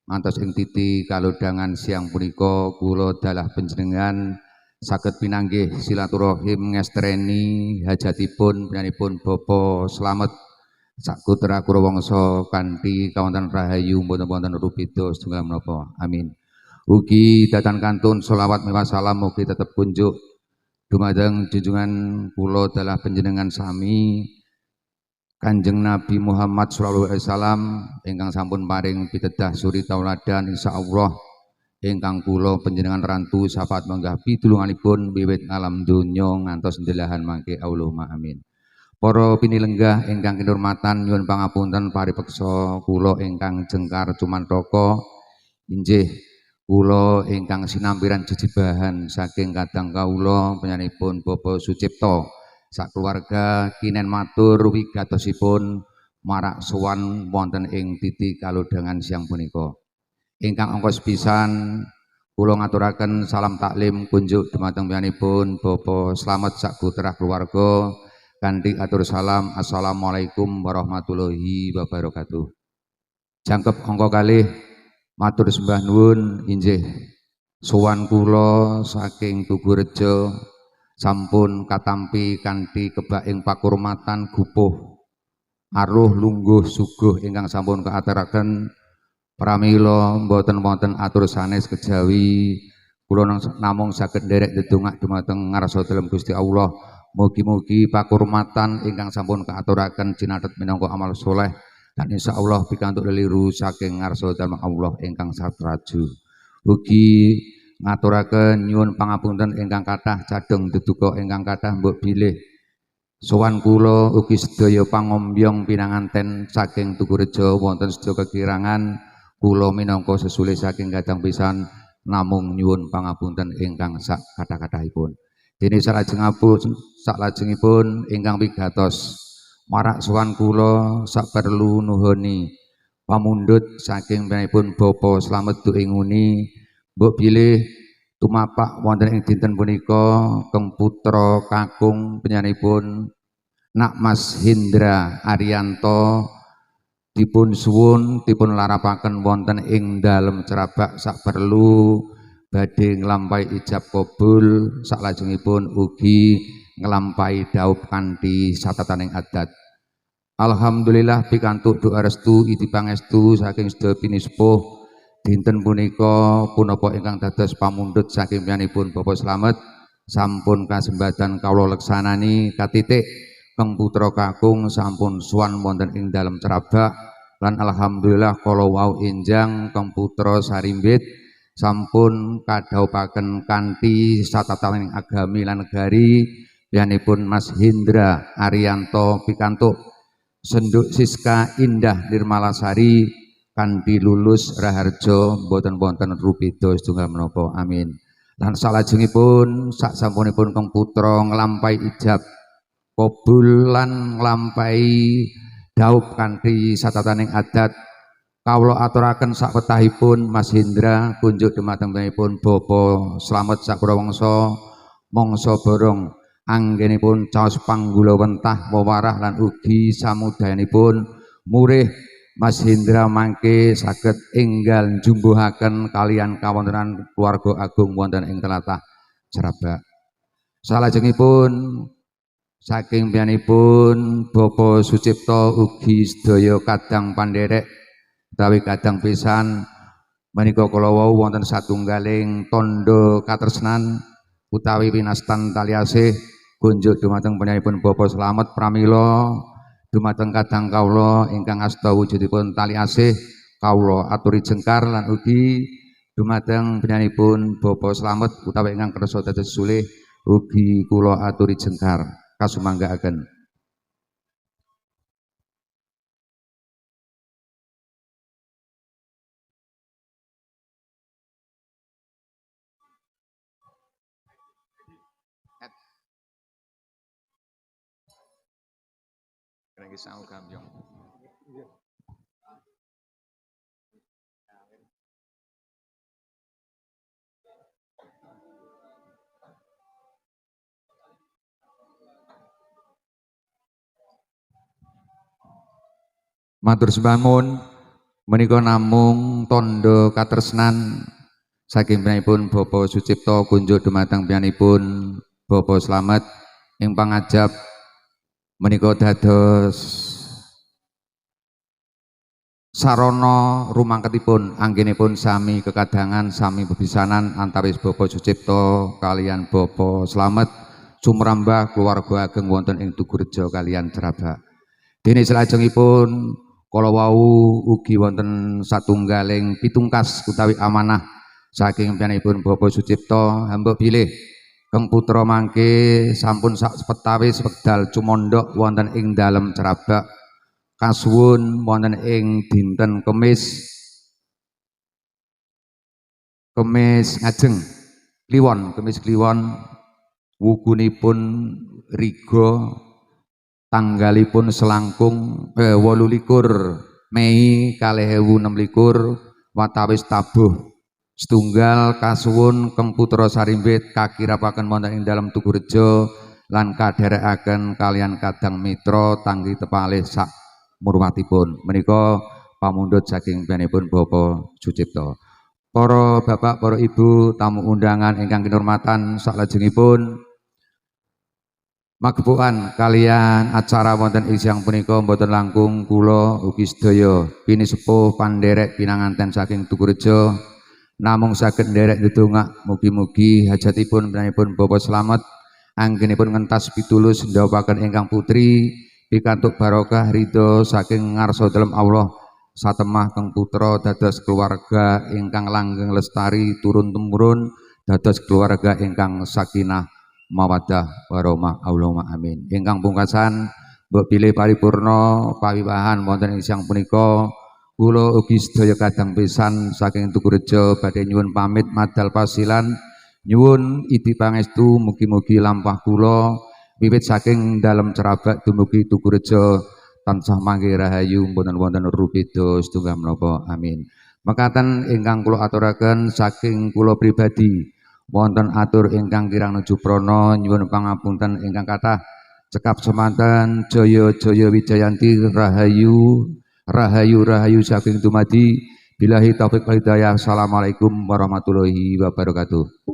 ngantos ing titi kalodhangan siang punika kula dalah panjenengan saged pinanggih silaturahim ngestreni hajatipun penyanipun Bapak Slamet sakutra Kurawangsa kanthi kawonten rahayu mboten-mboten rupida setunggal menapa. Amin. Ugi datan kantun sholawat miwah salam mugi tetep kunjuk dumateng junjungan kula dalah panjenengan sami Kanjeng Nabi Muhammad sallallahu alaihi wasallam ingkang sampun paring pitedah suri tauladan insyaallah ingkang kula panjenengan rantu syafaat menggah pitulunganipun wiwit alam donya ngantos ndelahan mangke Allahumma amin. Para pinilenggah ingkang kinurmatan nyuwun pangapunten paripeksa kula ingkang jengkar cumantaka inggih kula ingkang sinampiran jejibahan saking kadang kawula panjenenganipun Bapak Sucipto sak keluarga kinen matur wigatosipun marak sowan wonten ing titi kalodhangan siang punika. Ingkang angka sepisan kula ngaturaken salam taklim kunjuk dumateng piyambakipun Bapak Slamet sak putra keluarga kanthi atur salam assalamualaikum warahmatullahi wabarakatuh. Jangkep angka kalih matur sembah nuwun inggih sowan kula saking Tugurejo sampun katampi kanthi kebak ing pakurmatan gupuh aruh lungguh suguh ingkang sampun kaaturaken pramila mboten wonten atur sanes kejawi kula namung saged nderek ndedongak dumateng ngarsa dalem Gusti Allah mugi-mugi pakurmatan ingkang sampun kaaturaken cinathet minangka amal soleh dan insyaallah pikantuk leliru saking ngarsa dalem Allah ingkang satraju. Ugi ngaturaken nyuwun pangapunten ingkang kathah cadhong deduka ingkang kathah mbok bilih sowan kula ugi sedaya pangombyong pinanganten saking Tugurejo wonten sedaya kekirangan kula minangka sesule saking kadang pisan namung nyuwun pangapunten ingkang sak kathah-kathahipun. Dene salajengipun ingkang wigatos marak sowan kula sak perlu nuhuni pamundhut saking piyambakipun Bapak Slamet Duing Uni mbok bilih tumapak wonten ing dinten punika keng putra kakung panjenenganipun Nak Mas Hindra Arianto dipun suwun dipun larapaken wonten ing dalem cerabak sak perlu badhe nglampahi ijab kabul saklajengipun ugi nglampahi daup kanthi catataning adat. Alhamdulillah pikantuk doa restu idi pangestu saking sedaya pinisepuh dinten punika punapa ingkang dados pamundhut saking piyambakipun Bapak Slamet sampun kasembadan kawula leksanani katitik keng putra kakung sampun suwan wonten ing dalem cerabak lan alhamdulillah kala wau enjang keng putra sarimbit sampun kadhaupaken kanthi catataning agami lan negari piyambakipun Mas Hindra Arianto pikantuk senduk siska indah Nirmalasari kanthi lulus raharja boten wonten rubeda setunggal menapa amin. Lan salajengipun sak sampunipun keng putra nglampahi ijab kabul lan nglampahi daup kanthi catataning adat kawula aturaken sak wetahipun Mas Hindra kunjuk dumateng piyambakipun Bapak Slamet Sakrawangsa mangsa borong anggenipun caos panggula wentah wewarah lan ugi samudayanipun murih Mas Hindra mangke saged enggal njumbuhaken kalian kawontenan keluarga agung wonten ing tlatah Cerabak. Salajengipun saking piyambakipun Bapak Sucipto ugi sedaya kadang pandherek utawi kadang pisan menika kala wau wonten satunggaling tandha katresnan utawi winastan tali asih kunjuk dumateng piyambakipun Bapak Slamet pramila dumateng kadang kawula ingkang asta wujudipun tali asih kawula aturi jengkar lan ugi dumateng piyambakipun Bapak Slamet utawi ingkang kersa dados sulih ugi kula aturi jengkar kasumanggaaken. Matur sembah nuwun menika namung tandha katresnan saking piyambakipun Bapak Sucipto kunjuk dumateng piyambakipun Bapak Slamet ing pangajab menika dados sarana rumangketipun anggenipun sami kekadangan sami bebisanan antawis Bapak Sucipto kalian Bapak Slamet sumrambah keluarga ageng wonten ing Tugurejo kalian Cerabak. Dene salajengipun kala wau ugi wonten satunggaling pitungkas utawi amanah saking piyambakipun Bapak Sucipto hamba bilih keng putra mangke sampun sak sepetawis wekdal cumondhok wonten ing dalem Cerabak kasuwun wonten ing dinten Kemis ngajeng Kemis Kliwon wugunipun riga tanggalipun selangkung 28 Mei 2026 watawis tabuh setunggal kasuwun keng putra sarimbit kakirapaken wonten ing dalem Tugurejo lan kadherekaken kalian kadang mitra tanggi tepalih sak murmatipun menika pamundhut saking piyambakipun Bapak Sucipto. Para bapak, para ibu, tamu undangan ingkang kinurmatan saklajengipun magepokan kalian acara wonten ing siang punika mboten langkung kula ugi sedaya bini sepuh pandherek pinanganten saking Tugurejo namung saged nderek ndedongak mugi-mugi hajatipun piyambakipun Bapak Slamet anggenipun ngentas pitulus ndhawaken ingkang putri pikantuk barokah ridho saking ngarsa dalem Allah satemah keng putra dados keluarga ingkang langgeng lestari turun temurun dados keluarga ingkang sakinah mawaddah warahmah Allahumma amin. Ingkang pungkasan mbok bilih paripurna pawiwahan wonten ing siang punika kula ugi sedaya kadang pisan saking Tugurejo badhe nyuwun pamit madal pasilan nyuwun idi pangestu mugi-mugi lampah kula wiwit saking dalem Cerabak dumugi Tugurejo tansah mangke rahayu mboten wonten rubeda setunggal menapa amin. Mekaten ingkang kula aturaken saking kula pribadi wonten atur ingkang kirang nuju prana nyuwun pangapunten ingkang kathah cekap semanten jaya-jaya wijayanti rahayu saking dumadi billahi taufik wal hidayah. Assalamualaikum warahmatullahi wabarakatuh.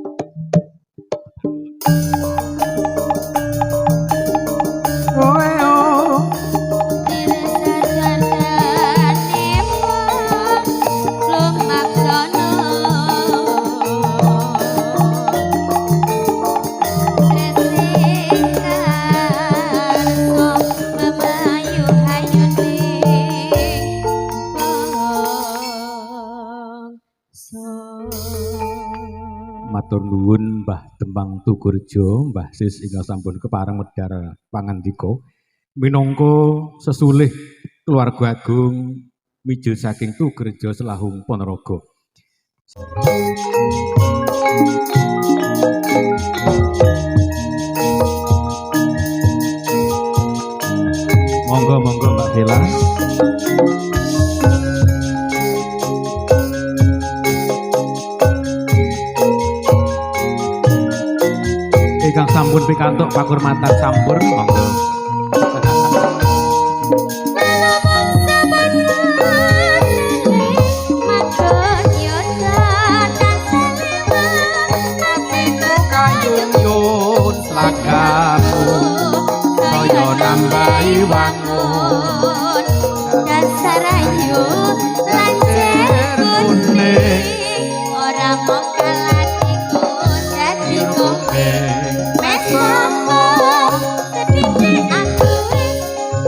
Matur nuwun Mbah Demang Tugurejo, Mbah Sis ingkang sampun kepareng medhar pangandika minangka sesulih keluarga agung mijil saking Tugurejo Selahung Ponorogo. Monggo Mbak Bella. Ingkang sampun pikantuk pakurmatan sampur monggo. Kayun slagamu kaya nambahi wangun dasar ayu lancer kuning ora mung kalatiku dadi kuning mes ngomong sedhik aku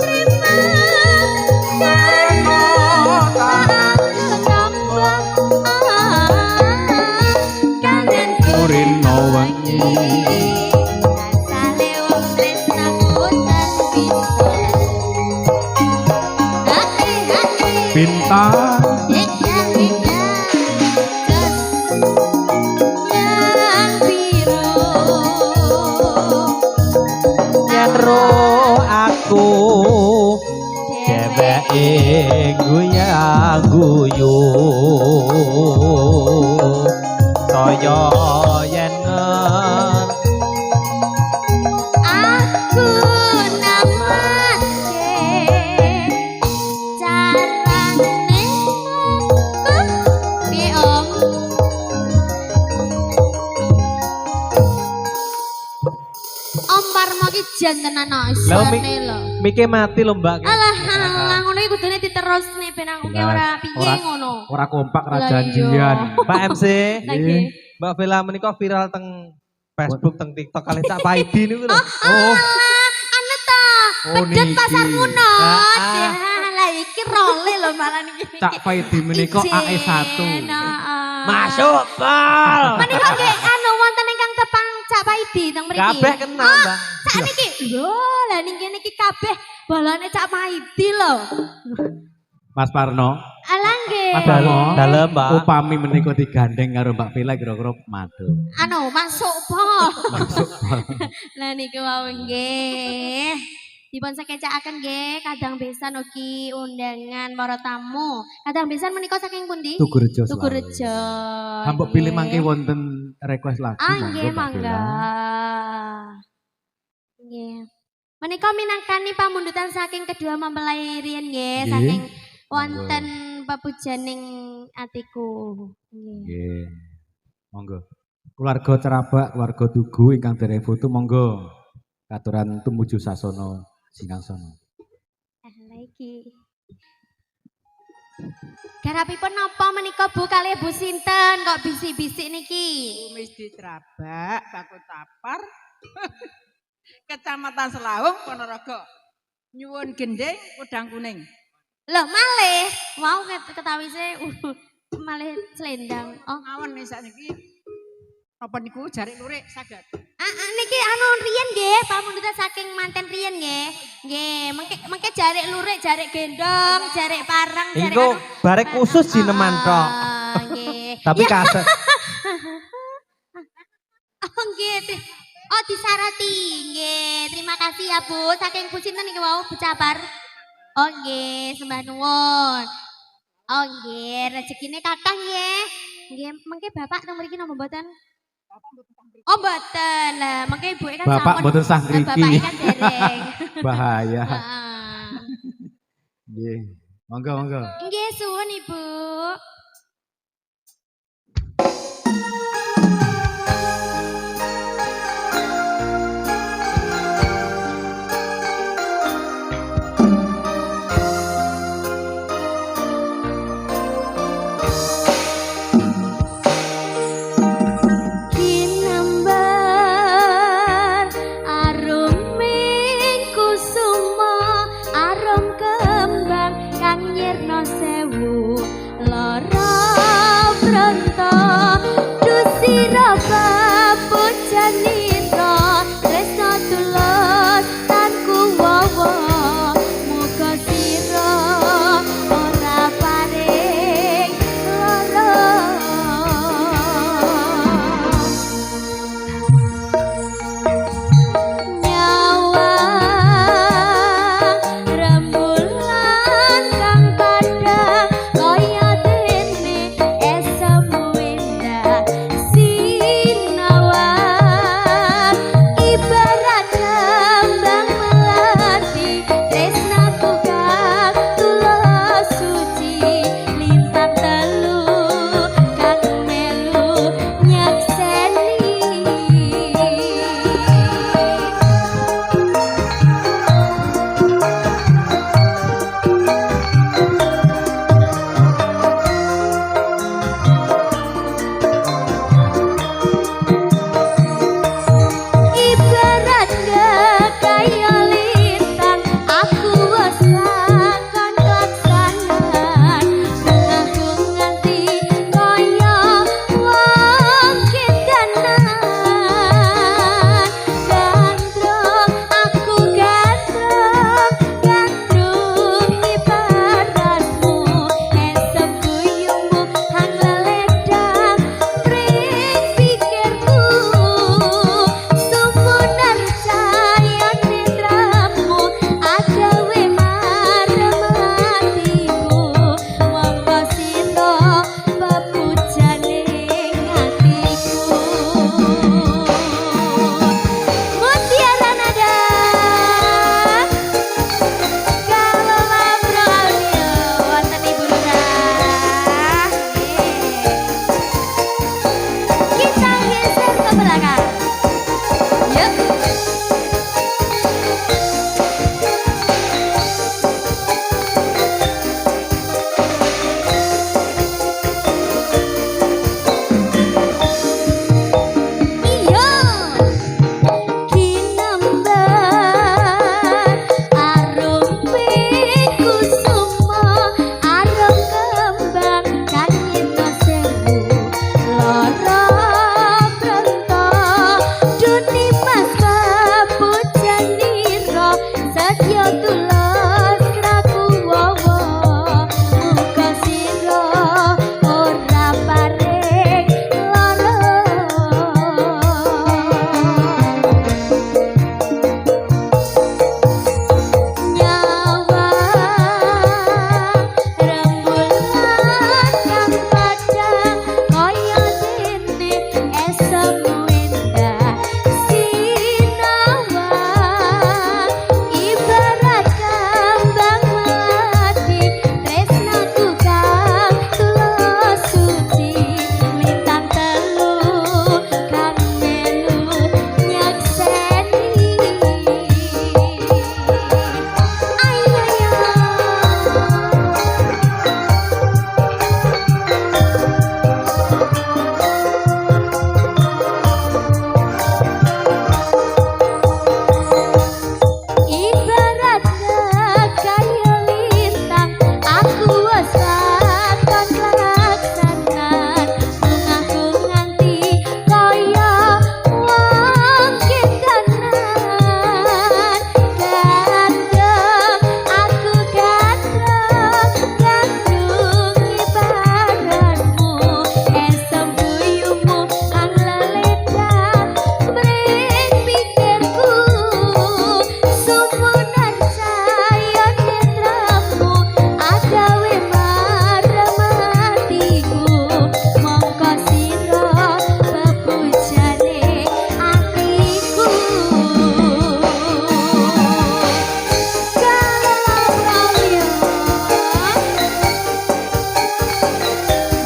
terima karena aku tambah kangen urino wengi asale wong tresnaku tak bisa bintang aku dheweke guyu saya yen aku namake carane piye om Om Parmo ki jantenan isone lho. Mike mati lho Mbak. Alah ngono iki kudune diterusne ben aku ki ora piye ngono. Ora kompak ora Lah janjian. Pak MC, Lagi. Mbak Bella menika viral teng Facebook, teng TikTok kali Cak Paidi niku lho. Oh, anu ta, pedet niki. pasar munot. Ah. Lah iki role lho malah niki. Cak Paidi menika AE1. Heeh. Masuk bal. Menika nggih anu wonten ingkang tepang Cak Paidi teng mriki. Kabeh kenal, Mbak. Sakniki lho, lah niki kabeh balane Cak Paidi lho. Mas Parno, Alah nggih. Mas Parno, Dalem, Mbak. upami menika digandeng karo Mbak Villa kira-kira madul. Anu masuk pol. Lah niku wau nggih. Dipun sekecakaken nggih kadang besan ugi undangan para tamu. Kadang besan menika saking pundi? Tugurejo. Tugurejo. Hambok pilih mangke wonten request lagu Nggih mangga. Nggih. Menika minangkani pamundutan saking kedua mempelai riyen nggih, Nggih. saking wonten pepujaning atiku. Nggih. Nggih. Monggo. Keluarga Cerabak, warga Tugu ingkang dereng foto monggo. Katuran tumuju sasana singgasana. Lagi. Garapipun napa menika Bu kalih Bu sinten kok bisik-bisik niki? Mesti Cerabak, Bakut Tapar, Kecamatan Selawung, Ponorogo. Nyuwun gendeng, udang kuning. Loh malih, wow ketawi saya malih selendang. Oh, Awan nih saat ini, apa niku jarik lurik saged. niki anu riyen nggih, pamundutan saking manten riyen nggih. Nggih, mengke jarik lurik, jarik gendong, jarik parang, jarik Iku barek khusus jineman tok. Nggih. Tapi kaset. Oh nggih. Oh disarati. Nggih, terima kasih ya Bu. Saking Bu sinten niki wau Bu Cabar. Oh nggih, sembah nuwun. Oh nggih, rezekine Kakang nggih. Nggih, mengke Bapak teng mriki napa mboten? Oh mboten. Lah, mengke ibuke kan Bapak sampun. mboten sang Bapake ngriki. kan dereng. Bahaya. Heeh. Nggih. Monggo. Nggih, suwun Ibu. Kinambar aruming kusuma arum kembang kang nyirna sewu lor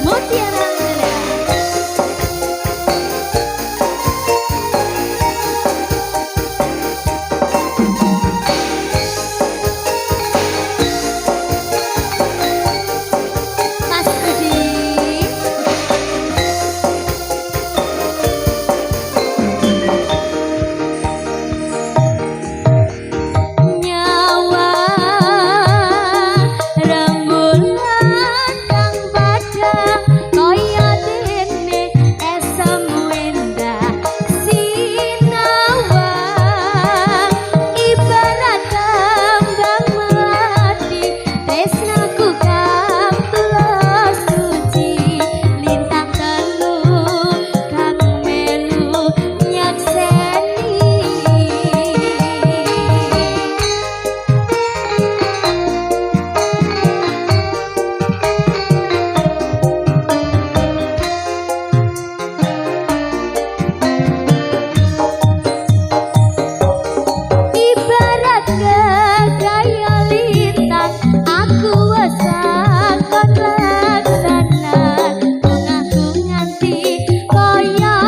Mutiara Muda. Mas Budi. Nyawa rembulan kang padhang kaya dene esem wendah sinawang ibarat kembang melati tresnaku kaplos suci lintang telu kang melu nyakseni. Ibarat gaya lintang aku wes sakon laksanan bungaku nganti kaya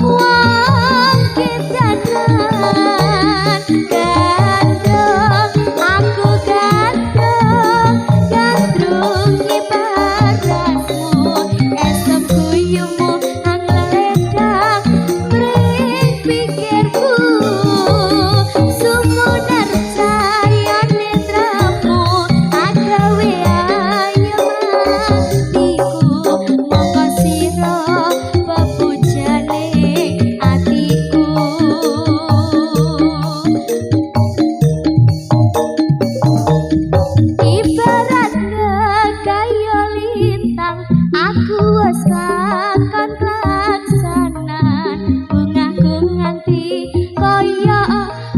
wong kedanan gandrung aku gandrung gandrungi parasmu esem guyumu angledang mring pikirku sumunar cahya netramu agawe ayo matiku mongko sira pepujane atiku. Ibarat kaya lintang aku wes kakon laksanan bungaku nganti kaya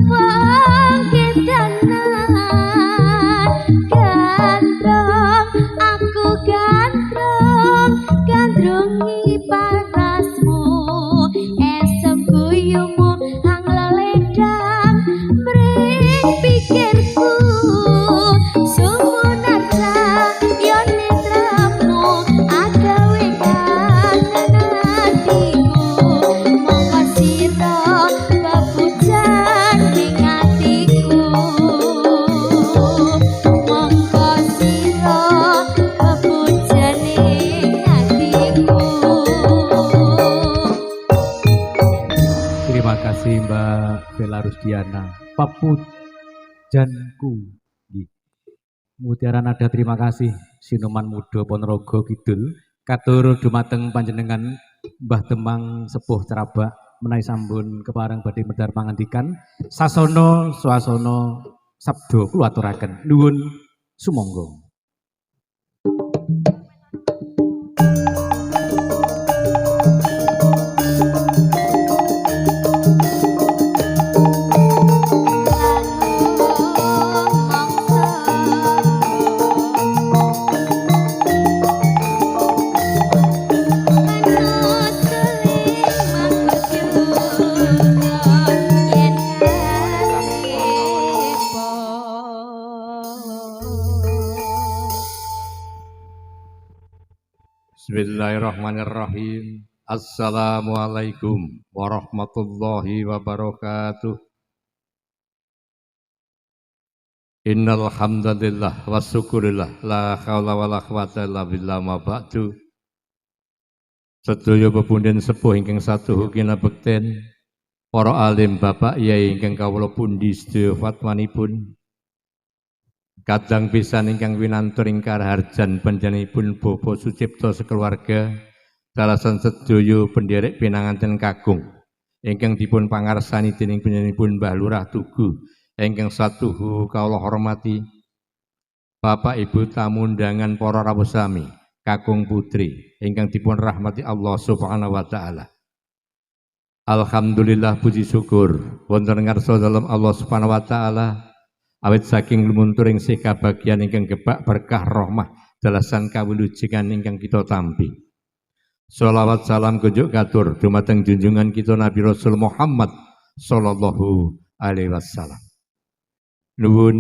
wong kedanan gandrung aku gandrung gandrungi parasmu esem guyumu hang leledang mring pikirku sumunar cahya netramu agawe kangen atiku mongko sira pepujan ning atiku mongko sira pepujan ning atiku. Terima kasih Mbak Bella Rusdiana. Papujanku. Nggih. Mutiara Nada terima kasih. Sinuman Muda Ponorogo Kidul. Katur dumateng panjenengan Mbah Demang Sepuh Cerabak menawi sampun kepareng badhe medhar pangandikan. Sasana swasana sabda kula aturaken. Nuwun sumangga. Bismillahirrahmanirrahim. Assalamualaikum warahmatullahi wabarakatuh. Innal hamdalillah wa syukurillah la haula wala quwata illa billah ma ba'du. Sedaya pepundhen sepuh ingkang satuhu kinabekten, para alim bapak yai ingkang kawula pundi sedaya fatwanipun. Kadang pisan ingkang winantur ingkar harjan panjenenganipun Bapak Sucipto sekeluarga, dalasan sedaya penderek pinanganten kakung ingkang dipun pangarsani dening panjenenganipun Mbah Lurah Tugu ingkang satuhu kawula hormati, Bapak Ibu tamu undangan para rawuh sami, kakung putri ingkang dipun rahmati Allah Subhanahu wa taala. Alhamdulillah puji syukur wonten ngarsa dalem Allah Subhanahu wa taala. Awit saking lumunturing sih kabagian ingkang gebak berkah rahmah dalasan kawulujengan ingkang kita tampi. Sholawat salam kunjuk katur dumateng junjungan kita Nabi Rasul Muhammad sallallahu alaihi wasallam. Nuwun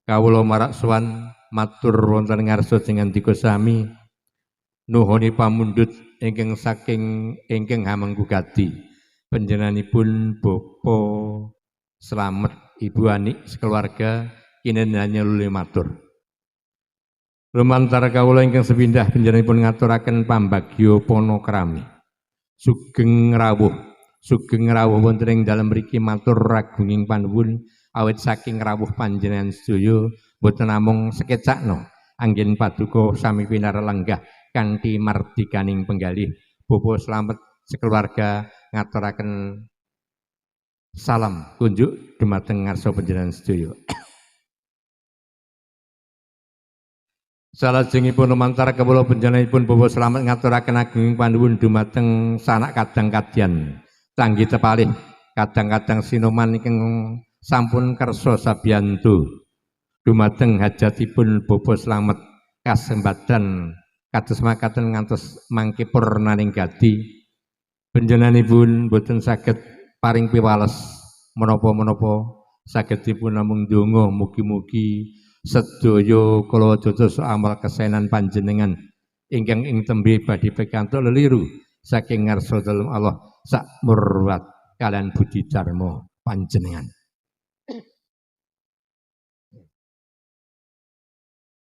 kawula marak sowan matur wonten ngarsa jenengan dika sami nuhuni pamundhut ingkang saking ingkang hamanggugati panjenenganipun Bapa Slamet Ibu Anik sekeluarga kinenhanya luli matur. Lumantar kawula ingkang sepindah panjenenganipun ngaturaken pambagya panakrami. Sugeng rawuh wonten ing dalem mriki matur ragunging panuwun awit saking rawuh panjenengan sedaya boten namung sekecakno anggen paduka sami pinarenggah kanthi mardikaning penggalih. Bapa Slamet sekeluarga ngaturaken salam kunjuk dumateng ngarsa panjenengan sedaya. Salajengipun lumantar kawula panjenenganipun Bapa Slamet ngaturaken agunging panuwun dumateng sanak kadang kadyan tanggi tepalih kadang-kadang sinoman ingkang sampun kersa sabiyantu dumateng hajatipun Bapa Slamet kasembadan kados makaten ngantos mangke purnaning gati panjenenganipun boten saged paring piwales menapa-menapa sagedipun namung ndonga mugi-mugi sedaya kala dados amal kesenan panjenengan ingkang ing tembe badhe pikantuk leliru saking ngarsa dalem Allah sak murwat kalian budi dharma panjenengan.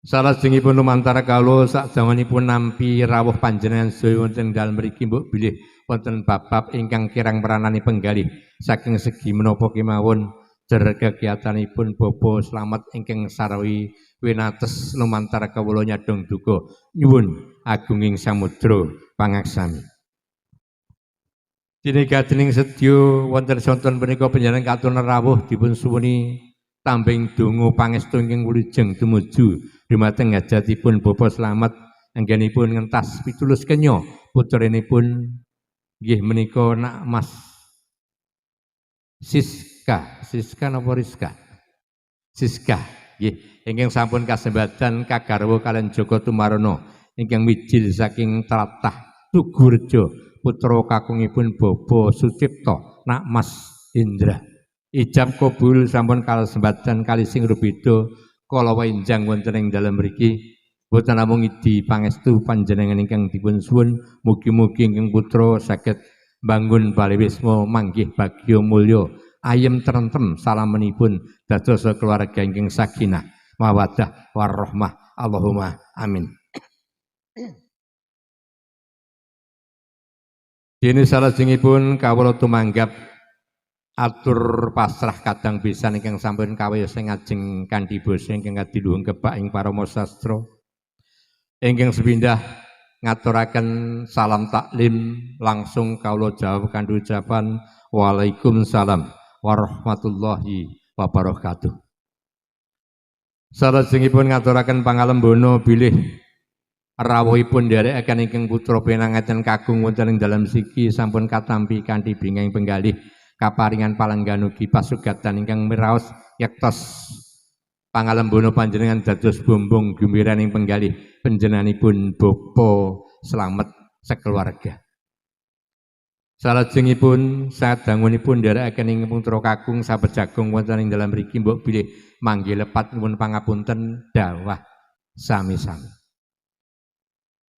Salajengipun lumantar kawula sakdangunipun nampi rawuh panjenengan sedaya wonten dalem mriki mbok bilih wonten bab-bab ingkang kirang meranani penggalih saking segi menapa kemawon jer kegiatanipun Bapa Slamet ingkang sarwi winates lumantar kawula nyadong duka nyuwun agunging samudra pangaksami. Dene gadining sedya wonten sonten punika panjenengan katuner rawuh dipun suwuni tambing donga pangestu ingkang wilujeng tumuju dumateng hajatipun Bapa Slamet anggenipun ngentas pitulus kenya putrinipun nggih menika Nak Mas Siska napa Rizka? Siska nggih ingkang sampun kasembadan kagarwa kalian Joko Tumarono ingkang mijil saking tlatah Tugurejo putra kakungipun Bapa Sucipto Nak Mas Indra. Ijab kabul sampun kasembadan kali sing rubeda kala wenjang wonten ing dalem mriki boten namung idi pangestu panjenengan ingkang dipun suwun mugi-mugi ingkang putra saged bangun baliwisma manggih bagya mulya ayem terentem salamanipun dados keluarga ingkang sakinah mawaddah warahmah Allahumma amin. Dene salajengipun kawula tumanggap atur pasrah kadang pisan ingkang sampun kawiyos ngajeng kanthi basa ingkang kadiluhung kebak ing parama sastra ingkang sepindah ngaturaken salam taklim langsung kawula jawab kanthi ucapan Waalaikumsalam warahmatullahi wabarakatuh. Salajengipun ngaturaken pangalembono bilih rawuhipun nderekaken ingkang putra pinangaten kagung wonten ing dalem siki sampun katampi kanthi binging penggalih kaparingan palengganugi pasugatan ingkang miraos yektos pangalembono panjenengan dados bombong gembiraning penggalih panjenenganipun Bapa Slamet sekeluarga. Salajengipun sadangunipun nderekaken ing putra kakung sabejagung wonten ing dalem mriki mbok bilih manggih lepat nuwun pangapunten dawah sami-sami.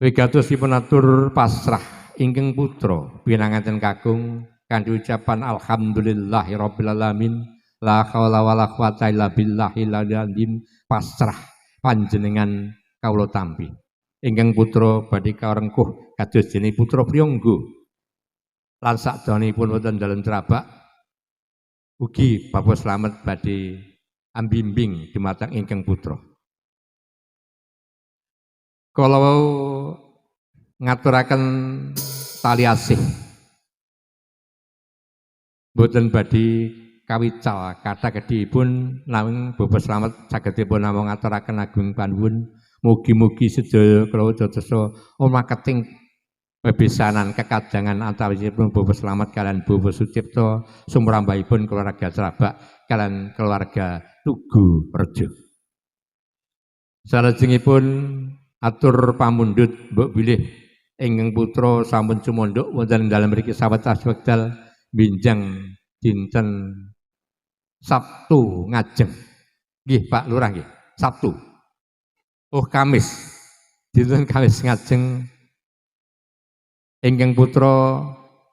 Wigatosipun atur pasrah ingkang putra pinanganten kakung kanthi ucapan alhamdulillahirabbil alamin la haula wala quwata illa billahil azim pasrah panjenengan kawula tampi. Ingkang putra badhe karengkuh kados dene putra priyangga lan sakdanipun wonten dalem trabak ugi Bapa Slamet badhe ambimbing dumateng ingkang putra. Kala ngaturaken tali asih boten badhe kawical kathah kedhipun nanging Bapa Slamet sagedipun namung ngaturaken agung panuwun mugi-mugi sedaya kula dados marketing bebesanan kekadangan antawisipun Bapa Slamet kalian Bapa Sucipto sumrambahipun keluarga Trabak kalian keluarga Tugu Rejo. Salajengipun atur pamundhut mbok bilih ingkang putra sampun sumondhok wonten dalem mriki sawetawis wekdal binjang dinten Sabtu ngajeng. Nggih Pak Lurah nggih, Sabtu. Oh Kamis. Dinten Kamis ngajeng ingkang putra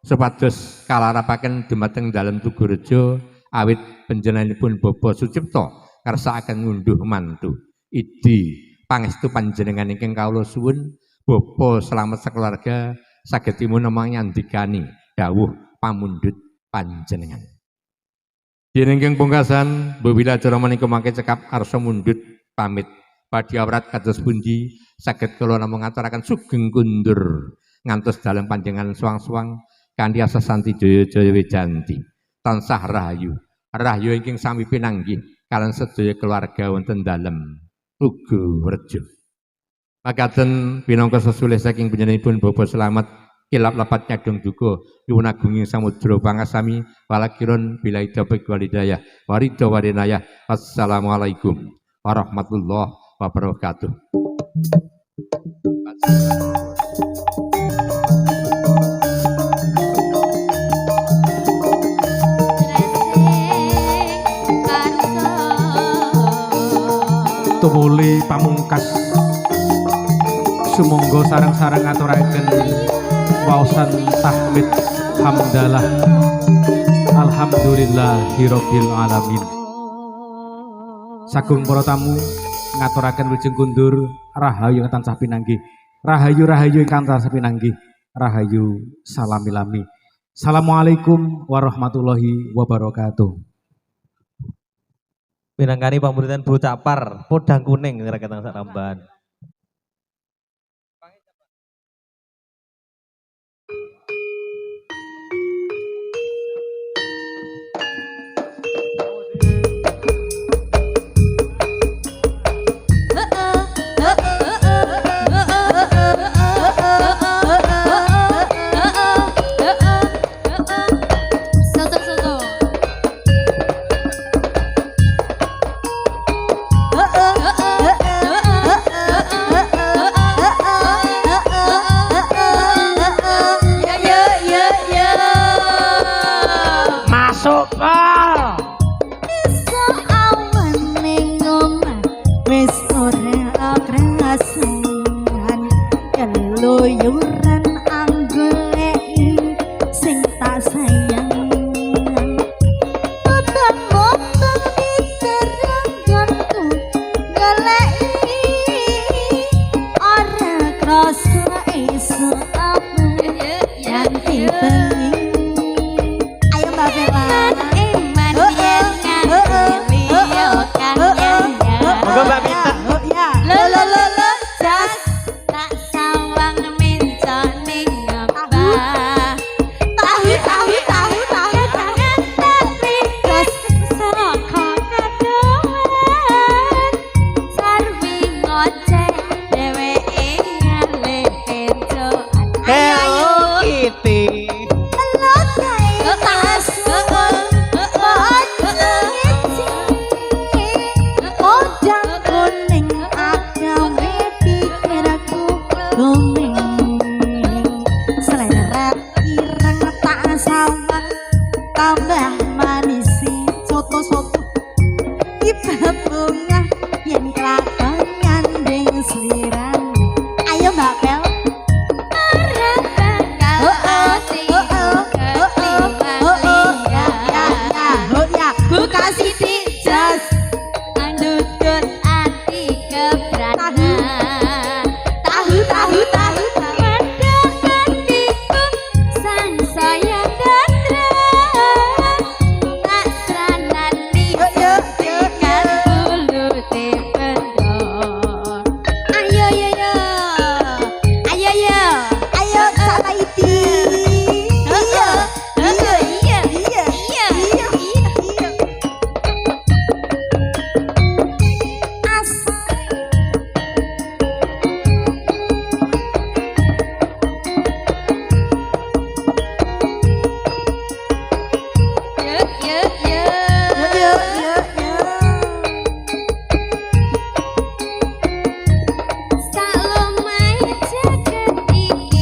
supados kalarapaken dumateng dalem Tugurejo awit panjenenganipun Bapa Sucipto kersakaken ngunduh mantu. Idi pangestu panjenengan ingkang kawula suwun Bapa Slamet sakeluarga sagedipun namung nyandikani dawuh pamundhut panjenengan. Dinenging pungkasan mbila acara menika mangke cekap arsa mundhut pamit. Badhe awrat kados pundi saged kula namung ngaturaken sugeng kundur ngantos dalem panjenengan suwang-suwang kanthi asasanti jaya-jaya wijanti. Tansah rahayu. Rahayu ingkang sami pinanggih kaliyan sedaya keluarga wonten dalem Tugurejo. Makaten pinangka sesulih saking panjenenganipun Bapa Slamet kilap lapat nyadong duka nyuwun agunging samudra pangasami walakiron bila idapik walidayah warida warinayah. Wassalamualaikum warahmatullahi wabarakatuh. Tumuli pamungkas sumangga sareng-sareng ngaturaken waosan tahmid hamdalah alhamdulillahirabbil alamin. Sagung para tamu ngaturaken wilujeng kundur rahayu ingkang tansah pinanggih. Rahayu ingkang tansah pinanggih. Rahayu salamilami. Assalamualaikum warahmatullahi wabarakatuh. Pinanggani pamuritan Bu Capar, podang kuning kira-kira sak tambahan.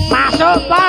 Masuk Pak.